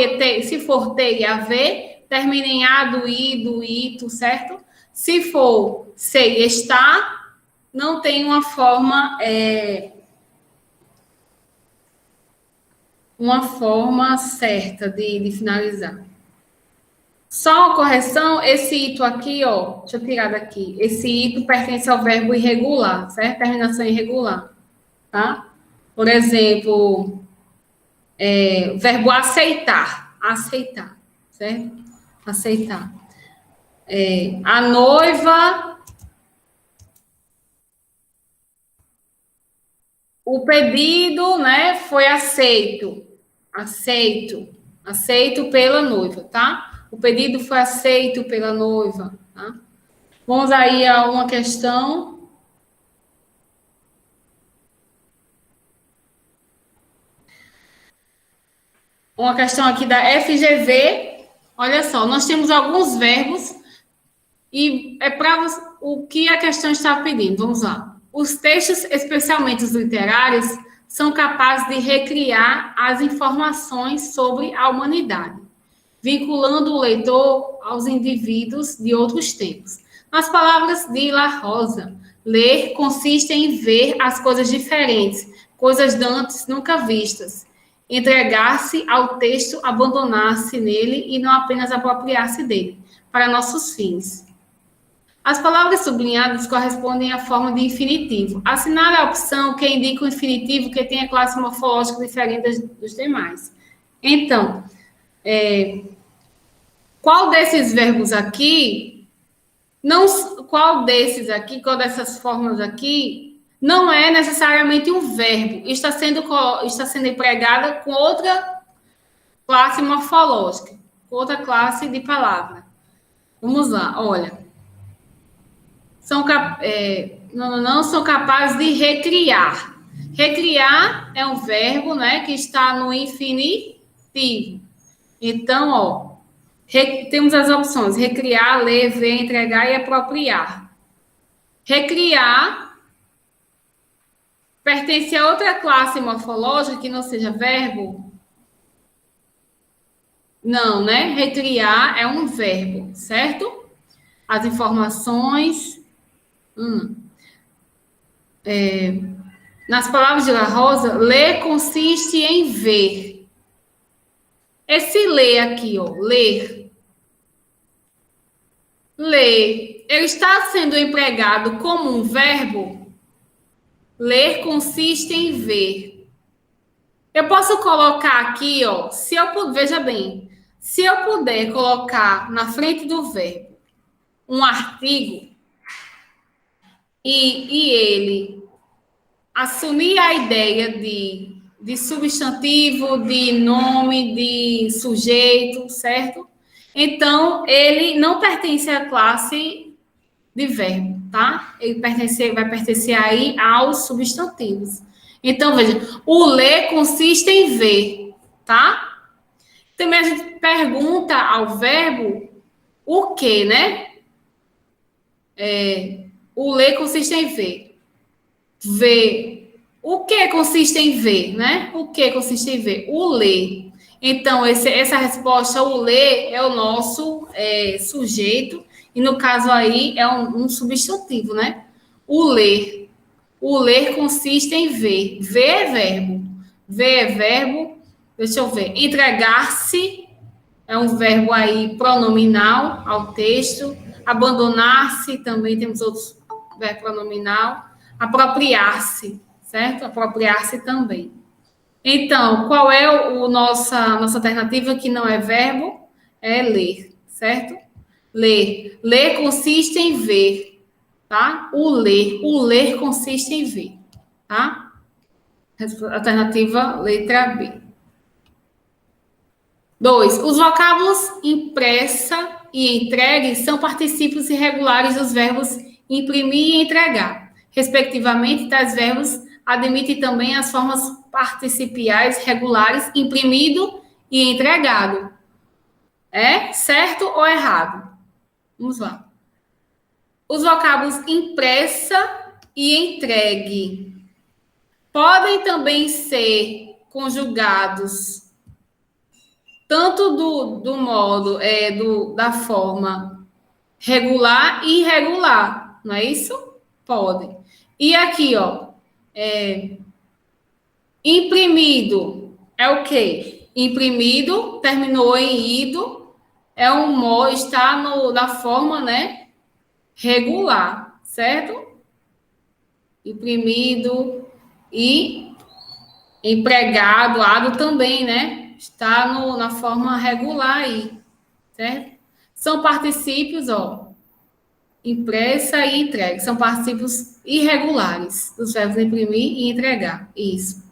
ter e haver, termina em ado, ido, ito, certo? Se for ser e estar, não tem uma forma certa de finalizar. Só uma correção, esse ito aqui, ó, deixa eu tirar daqui. Esse ito pertence ao verbo irregular, certo? Terminação irregular, tá? Por exemplo, verbo aceitar, aceitar, certo? Aceitar. A noiva, o pedido, né, foi aceito, aceito pela noiva, tá? O pedido foi aceito pela noiva, tá? Vamos aí a uma questão. Uma questão aqui da FGV. Olha só, nós temos alguns verbos e é para o que a questão está pedindo. Vamos lá. Os textos, especialmente os literários, são capazes de recriar as informações sobre a humanidade, vinculando o leitor aos indivíduos de outros tempos. Nas palavras de La Rosa, ler consiste em ver as coisas diferentes, coisas dantes nunca vistas, entregar-se ao texto, abandonar-se nele e não apenas apropriar-se dele, para nossos fins. As palavras sublinhadas correspondem à forma de infinitivo. Assinale a opção que indica o infinitivo que tem a classe morfológica diferente dos demais. Então, qual desses verbos aqui, qual dessas formas aqui, não é necessariamente um verbo, está sendo empregada com outra classe morfológica, com outra classe de palavra. Vamos lá, olha. Não são capazes de recriar. Recriar é um verbo, né, que está no infinitivo. Então, ó, temos as opções: recriar, ler, ver, entregar e apropriar. Recriar pertence a outra classe morfológica que não seja verbo? Não, né? Recriar é um verbo, certo? As informações. nas palavras de La Rosa, ler consiste em ver. Esse ler aqui, ó, ler. Ler, ele está sendo empregado como um verbo? Ler consiste em ver. Eu posso colocar aqui, ó, veja bem, se eu puder colocar na frente do verbo um artigo e ele assumir a ideia de substantivo, de nome, de sujeito, certo? Então, ele não pertence à classe de verbo, tá? Ele vai pertencer aí aos substantivos. Então, veja, o ler consiste em ver, tá? Também a gente pergunta ao verbo o que, né? O ler consiste em ver. Ver. O que consiste em ver, né? O que consiste em ver? O ler. Então, essa resposta, o ler, é o nosso sujeito, e no caso aí é um substantivo, né? O ler. O ler consiste em ver. Ver é verbo. Ver é verbo. Deixa eu ver. Entregar-se é um verbo aí pronominal ao texto. Abandonar-se também temos outros verbos pronominal. Apropriar-se, certo? Apropriar-se também. Então, qual é nossa alternativa que não é verbo? É ler, certo? Ler. Ler consiste em ver, tá? O ler consiste em ver, tá? Alternativa letra B. 2. Os vocábulos impressa e entregue são particípios irregulares dos verbos imprimir e entregar. Respectivamente, tais verbos admitem também as formas participiais regulares imprimido e entregado. É certo ou errado? Vamos lá. Os vocábulos impressa e entregue podem também ser conjugados tanto do modo, da forma regular e irregular, não é isso? Pode. E aqui, ó, imprimido é o quê? Imprimido, terminou em ido, é um modo, está na forma, né, regular, certo? Imprimido e empregado, ado também, né? Está na forma regular aí, certo? São particípios, ó, impressa e entregue. São particípios irregulares dos verbos imprimir e entregar. Isso.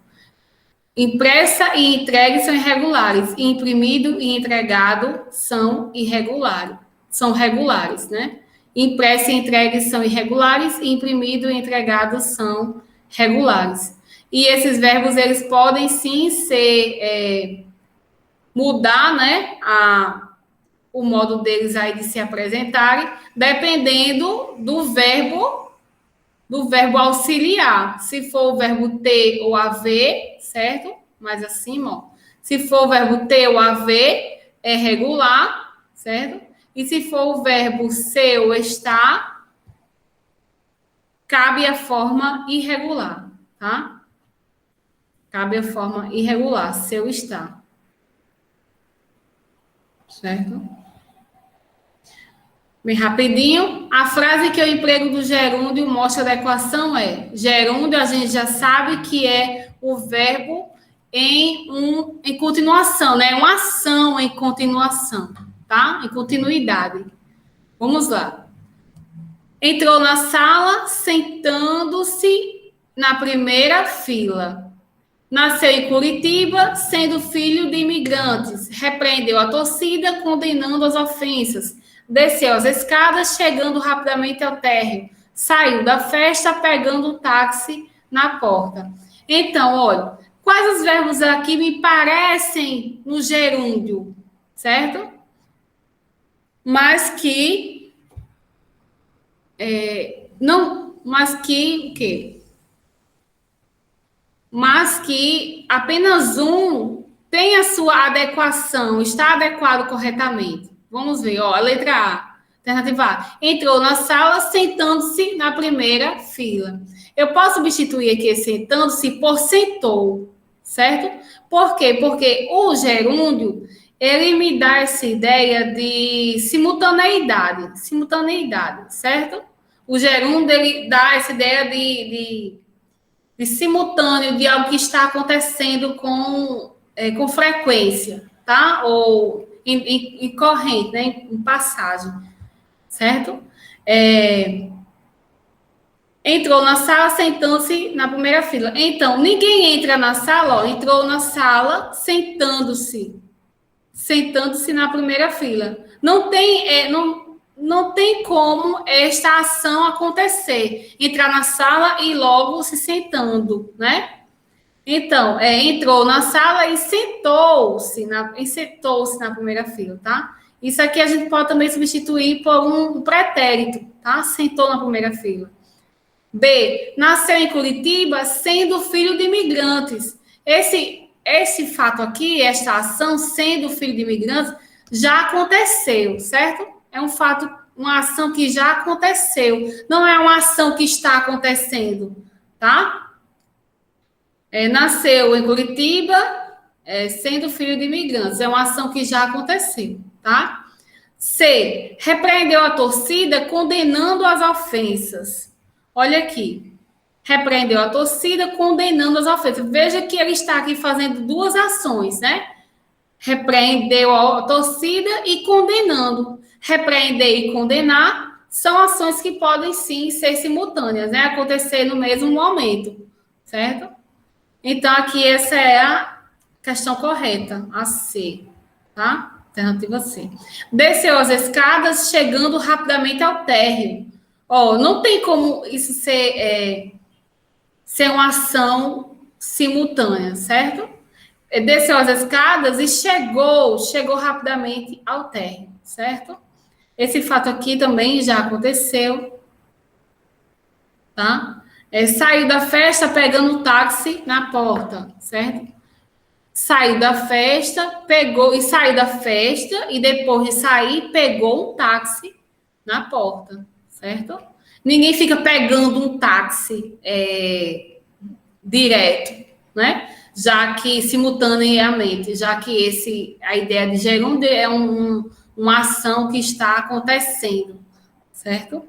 Impressa e entregue são irregulares. Imprimido e entregado são irregulares. São regulares, né? Impressa e entregue são irregulares. E imprimido e entregado são regulares. E esses verbos, eles podem sim ser... mudar, né, o modo deles aí de se apresentarem, dependendo do verbo auxiliar. Se for o verbo ter ou haver, certo? Mais acima, ó. Se for o verbo ter ou haver, é regular, certo? E se for o verbo ser ou estar, cabe a forma irregular, tá? Cabe a forma irregular, ser ou estar. Certo? Bem rapidinho. A frase que eu emprego do gerúndio mostra a adequação é: gerúndio, a gente já sabe que é o verbo em continuação, né? Uma ação em continuação, tá? Em continuidade. Vamos lá. Entrou na sala, sentando-se na primeira fila. Nasceu em Curitiba, sendo filho de imigrantes. Repreendeu a torcida, condenando as ofensas. Desceu as escadas, chegando rapidamente ao térreo. Saiu da festa, pegando o táxi na porta. Então, olha, quais os verbos aqui me parecem no gerúndio, certo? Mas que... o quê? Mas que apenas um tem a sua adequação, está adequado corretamente. Vamos ver, ó, a letra A. Alternativa A. Entrou na sala sentando-se na primeira fila. Eu posso substituir aqui sentando-se por sentou, certo? Por quê? Porque o gerúndio, ele me dá essa ideia de simultaneidade, certo? O gerúndio, ele dá essa ideia de simultâneo, de algo que está acontecendo com frequência, tá? Ou em corrente, né? Em passagem, certo? Entrou na sala sentando-se na primeira fila. Então, ninguém entra na sala, ó, entrou na sala sentando-se na primeira fila. Não tem como esta ação acontecer. Entrar na sala e logo se sentando, né? Então, entrou na sala e sentou-se na primeira fila, tá? Isso aqui a gente pode também substituir por um pretérito, tá? Sentou na primeira fila. B, nasceu em Curitiba sendo filho de imigrantes. Esse fato aqui, esta ação sendo filho de imigrantes, já aconteceu, certo? É um fato, uma ação que já aconteceu. Não é uma ação que está acontecendo, tá? Nasceu em Curitiba sendo filho de imigrantes. É uma ação que já aconteceu, tá? C, repreendeu a torcida condenando as ofensas. Olha aqui. Repreendeu a torcida, condenando as ofensas. Veja que ele está aqui fazendo duas ações, né? Repreendeu a torcida e condenando. Repreender e condenar são ações que podem, sim, ser simultâneas, né? Acontecer no mesmo momento, certo? Então, aqui essa é a questão correta, a C, tá? Alternativa C. Desceu as escadas, chegando rapidamente ao térreo. Ó, não tem como isso ser uma ação simultânea, certo? Desceu as escadas e chegou rapidamente ao térreo, certo? Esse fato aqui também já aconteceu, tá? Saiu da festa pegando o táxi na porta, certo? Saiu da festa e depois de sair pegou um táxi na porta, certo? Ninguém fica pegando um táxi direto, né? Já que simultaneamente, já que a ideia de gerúndio é uma ação que está acontecendo, certo?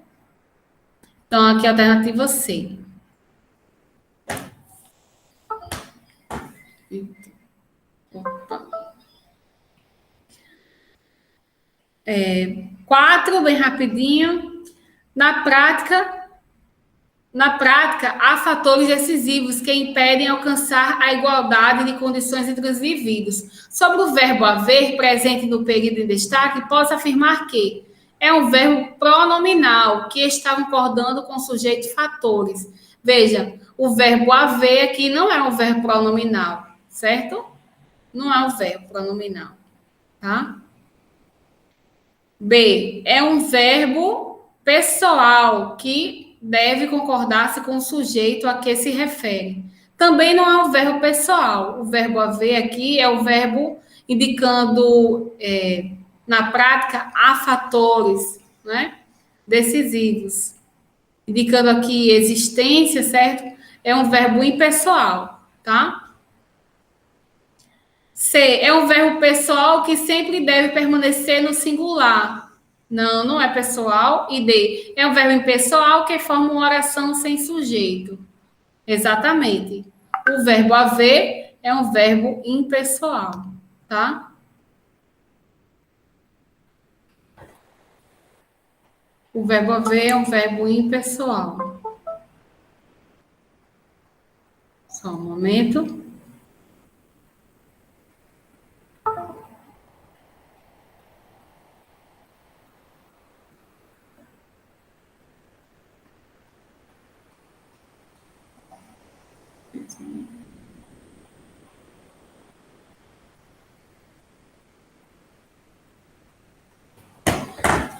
Então, aqui a alternativa C. Opa. 4, bem rapidinho. Na prática, há fatores decisivos que impedem alcançar a igualdade de condições entre os indivíduos. Sobre o verbo haver, presente no período em destaque, posso afirmar que é um verbo pronominal que está concordando com o sujeito e fatores. Veja, o verbo haver aqui não é um verbo pronominal, certo? Não é um verbo pronominal, tá? B, é um verbo pessoal que deve concordar-se com o sujeito a que se refere. Também não é um verbo pessoal. O verbo haver aqui é o verbo indicando, na prática, há fatores, né, decisivos. Indicando aqui existência, certo? É um verbo impessoal, tá? C, é um verbo pessoal que sempre deve permanecer no singular. Não, não é pessoal. E D, é um verbo impessoal que forma uma oração sem sujeito. Exatamente. O verbo haver é um verbo impessoal, tá? O verbo haver é um verbo impessoal. Só um momento.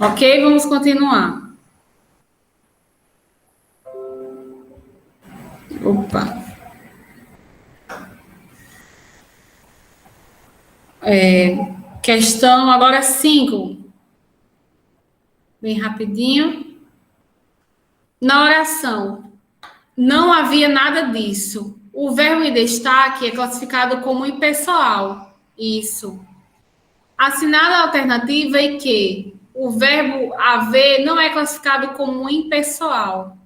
Ok, vamos continuar. Opa. Questão agora 5. bem rapidinho. Na oração, não havia nada disso. O verbo em destaque é classificado como impessoal. Isso. Assinada a alternativa em que o verbo haver não é classificado como impessoal.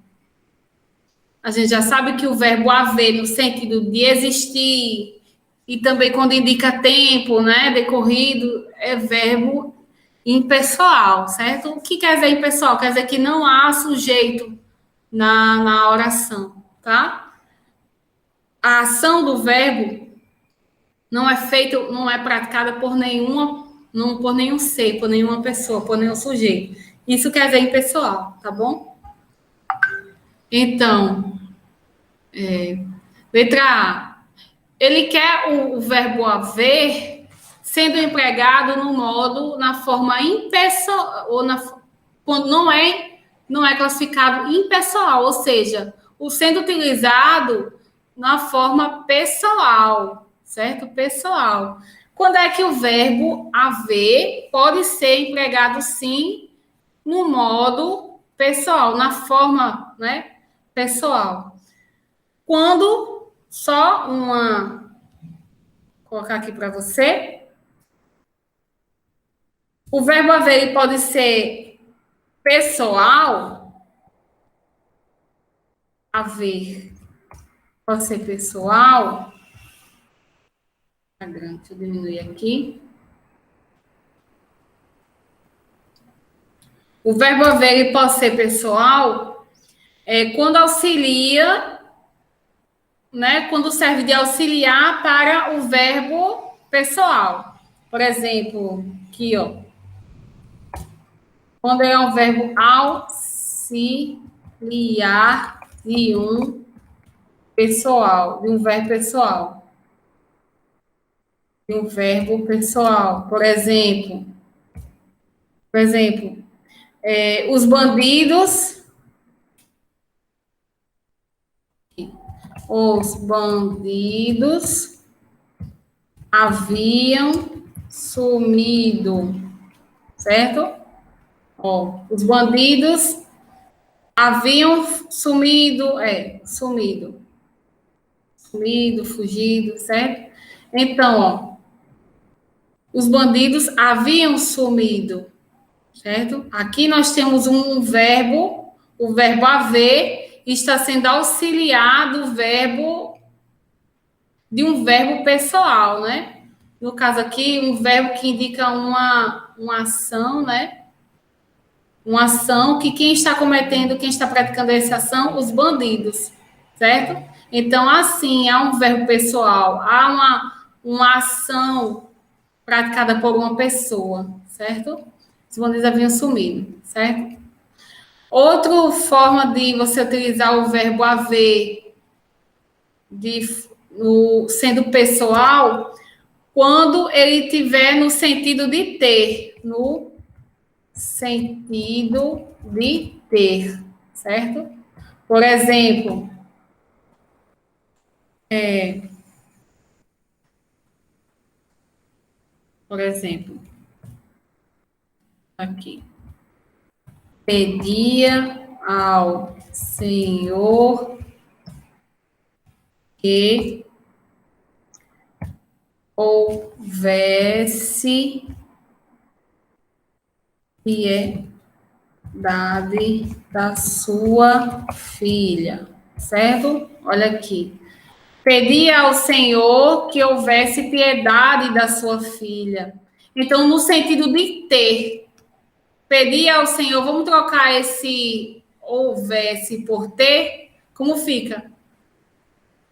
A gente já sabe que o verbo haver, no sentido de existir, e também quando indica tempo, né, decorrido, é verbo impessoal, certo? O que quer dizer impessoal? Quer dizer que não há sujeito na oração, tá? A ação do verbo não é feita, não é praticada por nenhuma, não por nenhum ser, por nenhuma pessoa, por nenhum sujeito. Isso quer dizer impessoal, tá bom? Então, letra A. Ele quer o verbo haver sendo empregado no modo, na forma impessoal, ou quando não é classificado impessoal, ou seja, o sendo utilizado na forma pessoal, certo? Pessoal. Quando é que o verbo haver pode ser empregado, sim, no modo pessoal, na forma, né, pessoal? Quando só uma... Vou colocar aqui para você. O verbo haver ele pode ser pessoal. Haver pode ser pessoal. Tá grande, deixa eu diminuir aqui. O verbo haver ele pode ser pessoal quando auxilia, né? Quando serve de auxiliar para o verbo pessoal. Por exemplo, aqui, ó. Quando é um verbo auxiliar de um pessoal, de um verbo pessoal. De um verbo pessoal. Por exemplo, os bandidos. Os bandidos haviam sumido, certo? Ó, os bandidos haviam sumido, fugido, certo? Então, ó, os bandidos haviam sumido, certo? Aqui nós temos um verbo, o verbo haver está sendo auxiliado de um verbo pessoal, né? No caso aqui, um verbo que indica uma ação, né? Uma ação que quem está cometendo, quem está praticando essa ação, os bandidos, certo? Então, assim, há um verbo pessoal, há uma ação praticada por uma pessoa, certo? Os bandidos haviam sumido, certo? Outra forma de você utilizar o verbo haver sendo pessoal, quando ele tiver no sentido de ter, no sentido de ter, certo? Por exemplo, aqui, pedia ao Senhor que houvesse piedade da sua filha, certo? Olha aqui. Pedia ao Senhor que houvesse piedade da sua filha. Então, no sentido de ter, pedia ao Senhor, vamos trocar esse houvesse por ter? Como fica?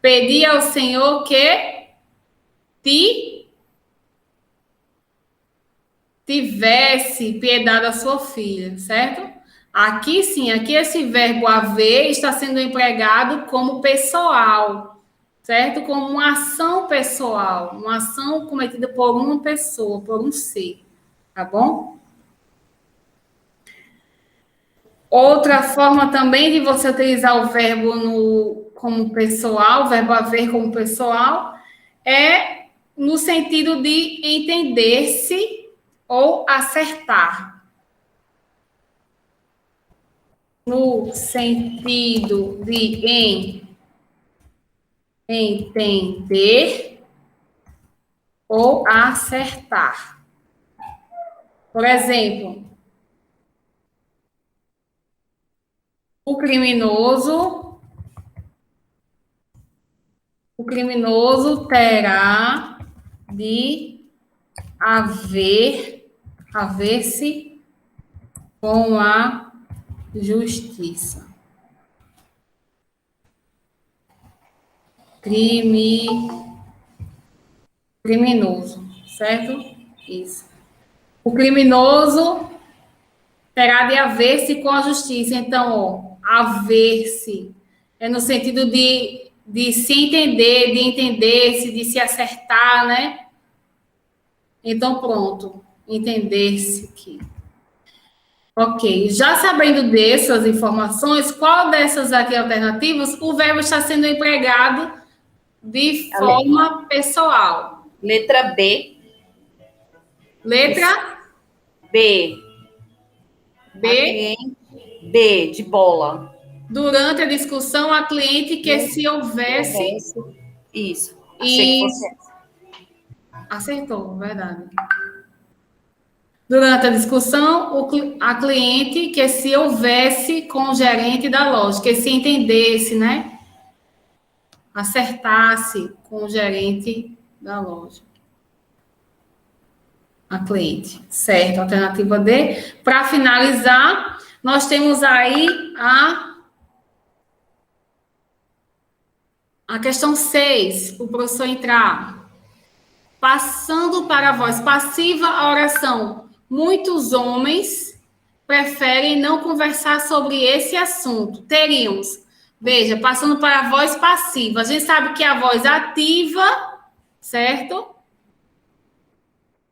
Pedia ao Senhor que tivesse piedade da sua filha, certo? Aqui sim, aqui esse verbo haver está sendo empregado como pessoal, certo? Como uma ação pessoal, uma ação cometida por uma pessoa, por um ser, tá bom? Outra forma também de você utilizar o verbo como pessoal, o verbo haver como pessoal, é no sentido de entender-se ou acertar. no sentido de entender ou acertar. Por exemplo, o criminoso terá de haver-se com a justiça. Criminoso, certo? Isso. O criminoso terá de haver-se com a justiça. Então, ó, haver-se é no sentido de se entender, de entender-se, de se acertar, né? Então, pronto. Entender-se aqui. Ok. Já sabendo dessas informações, qual dessas aqui alternativas o verbo está sendo empregado de forma pessoal? Letra B. Letra B. B. B, de bola. Durante a discussão, a cliente que se houvesse... Isso. Achei que fosse essa. Acertou, verdade. Durante a discussão, a cliente que se houvesse com o gerente da loja, que se entendesse, né? Acertasse com o gerente da loja. A cliente. Certo, alternativa D. Para finalizar, nós temos aí a questão 6, o professor entrar. Passando para a voz passiva, a oração. Muitos homens preferem não conversar sobre esse assunto. Teríamos, veja, passando para a voz passiva. A gente sabe que a voz ativa, certo?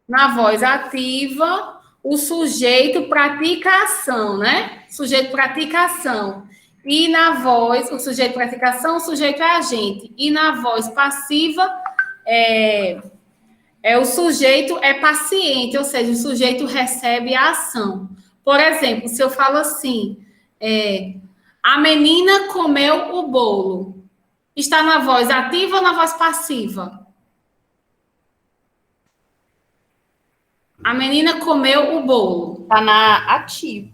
Na voz ativa, o sujeito pratica a ação, né? O sujeito pratica a ação. E na voz, o sujeito pratica a ação, o sujeito é agente. E na voz passiva, o sujeito é paciente, ou seja, o sujeito recebe a ação. Por exemplo, se eu falo assim, a menina comeu o bolo. Está na voz ativa ou na voz passiva? A menina comeu o bolo. Está na ativa.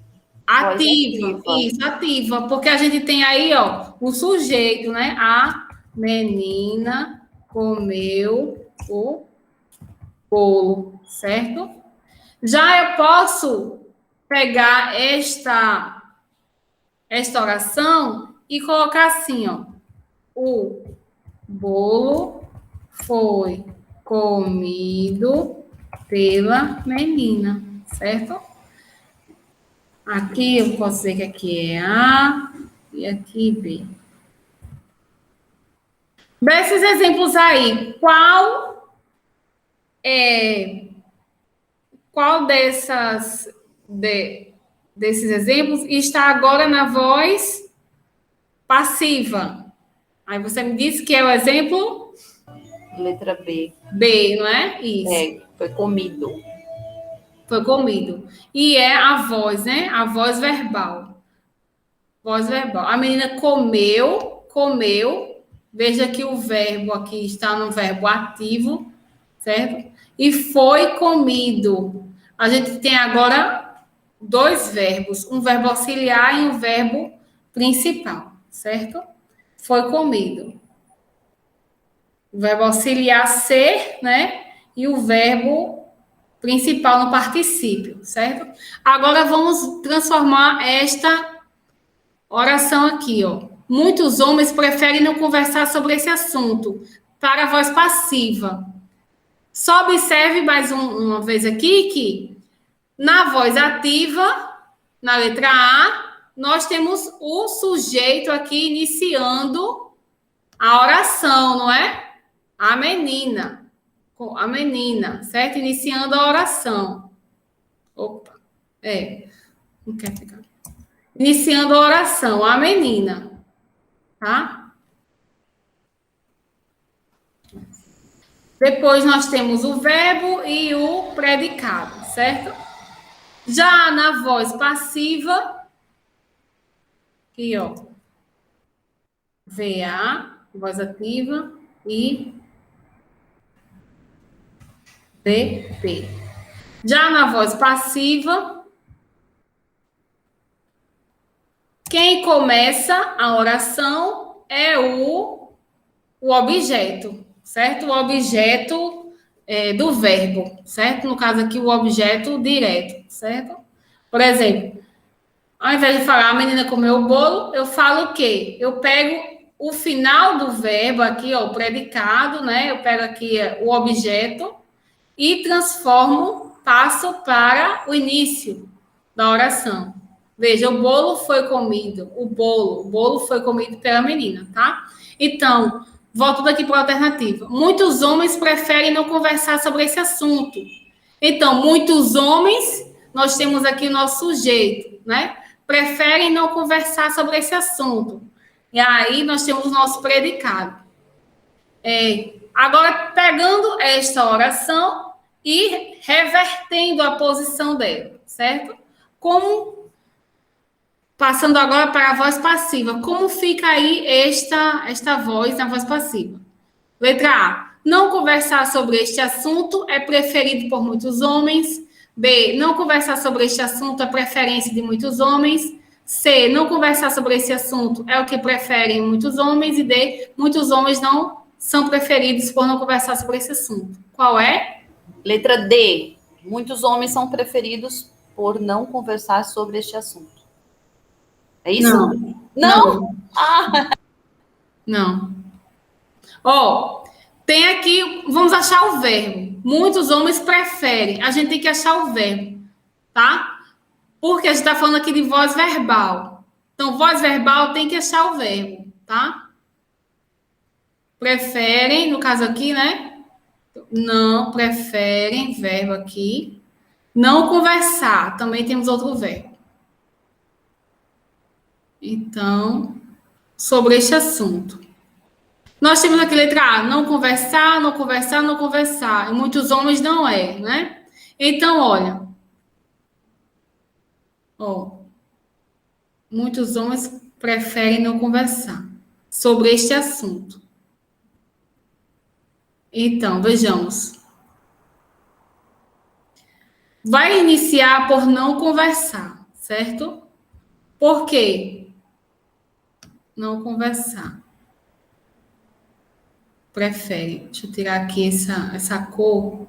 Ativa, isso, ativa. Porque a gente tem aí, ó, o sujeito, né? A menina comeu o bolo, certo? Já eu posso pegar esta oração e colocar assim, ó. O bolo foi comido pela menina, certo? Aqui eu posso dizer que aqui é A e aqui B. Desses exemplos aí, qual desses exemplos está agora na voz passiva? Aí você me disse que é o exemplo? Letra B. B, não é? Isso. Foi comido. Foi comido. E é a voz, né? A voz verbal. Voz verbal. A menina comeu. Veja que o verbo aqui está no verbo ativo, certo? E foi comido. A gente tem agora dois verbos, um verbo auxiliar e um verbo principal, certo? Foi comido. O verbo auxiliar ser, né? E o verbo principal no particípio, certo? Agora vamos transformar esta oração aqui, ó. Muitos homens preferem não conversar sobre esse assunto para a voz passiva. Só observe mais uma vez aqui que na voz ativa, na letra A, nós temos o sujeito aqui iniciando a oração, não é? A menina, certo? Iniciando a oração. Opa, não quer ficar. Iniciando a oração, a menina, tá? Depois nós temos o verbo e o predicado, certo? Já na voz passiva, Aqui, ó. VA, voz ativa, e VP. Já na voz passiva, quem começa a oração é o objeto, certo? O objeto do verbo, certo? No caso aqui, o objeto direto, certo? Por exemplo, ao invés de falar a menina comeu o bolo, eu falo o quê? Eu pego o final do verbo aqui, ó, o predicado, né? Eu pego aqui o objeto e transformo, passo para o início da oração. Veja, o bolo foi comido, o bolo foi comido pela menina, tá? Então, volto daqui para a alternativa. Muitos homens preferem não conversar sobre esse assunto. Então, muitos homens, nós temos aqui o nosso sujeito, né? Preferem não conversar sobre esse assunto. E aí, nós temos o nosso predicado. Agora, pegando esta oração e revertendo a posição dela, certo? Passando agora para a voz passiva. Como fica aí esta voz na voz passiva? Letra A. Não conversar sobre este assunto é preferido por muitos homens. B. Não conversar sobre este assunto é preferência de muitos homens. C. Não conversar sobre esse assunto é o que preferem muitos homens. E D. Muitos homens não são preferidos por não conversar sobre esse assunto. Qual é? Letra D. Muitos homens são preferidos por não conversar sobre este assunto. É isso? Não. Não? Não. Ó, tem aqui, vamos achar o verbo. Muitos homens preferem. A gente tem que achar o verbo, tá? Porque a gente está falando aqui de voz verbal. Então, voz verbal tem que achar o verbo, tá? Preferem, no caso aqui, né? Não preferem, verbo aqui. Não conversar, também temos outro verbo. Então, sobre este assunto. Nós temos aqui letra A, não conversar, não conversar, não conversar. E muitos homens não é, né? Então, olha. Ó, muitos homens preferem não conversar sobre este assunto. Então, vejamos. Vai iniciar por não conversar, certo? Por quê? Não conversar. Prefere. Deixa eu tirar aqui essa cor.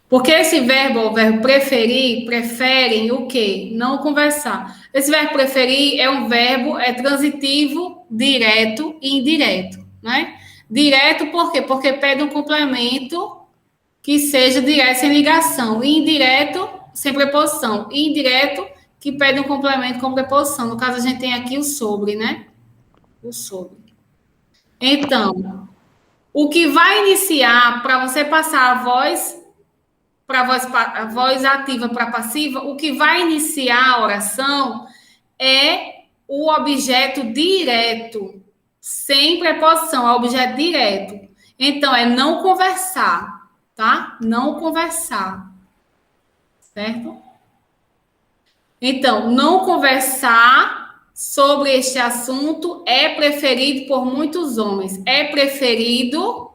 Porque esse verbo, o verbo preferir, preferem o quê? Não conversar. Esse verbo preferir é um verbo, transitivo, direto e indireto, né? Direto por quê? Porque pede um complemento que seja direto sem ligação. E indireto, sem preposição. E indireto, que pede um complemento com preposição. No caso, a gente tem aqui o sobre, né? O sobre. Então, o que vai iniciar para você passar a voz a voz ativa para passiva, o que vai iniciar a oração é o objeto direto, sem preposição, é o objeto direto. Então, é não conversar, tá? Não conversar, certo? Então, não conversar sobre este assunto é preferido por muitos homens. É preferido,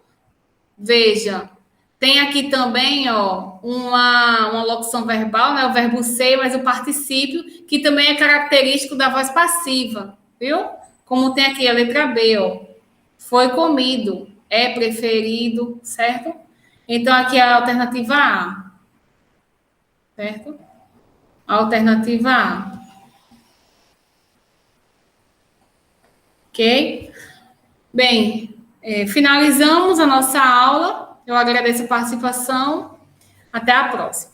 veja, tem aqui também, ó, uma locução verbal, né? O verbo ser, mas o particípio, que também é característico da voz passiva, viu? Como tem aqui a letra B, ó. Foi comido, é preferido, certo? Então, aqui é a alternativa A, certo? A alternativa A. Ok? Bem, finalizamos a nossa aula. Eu agradeço a participação. Até a próxima.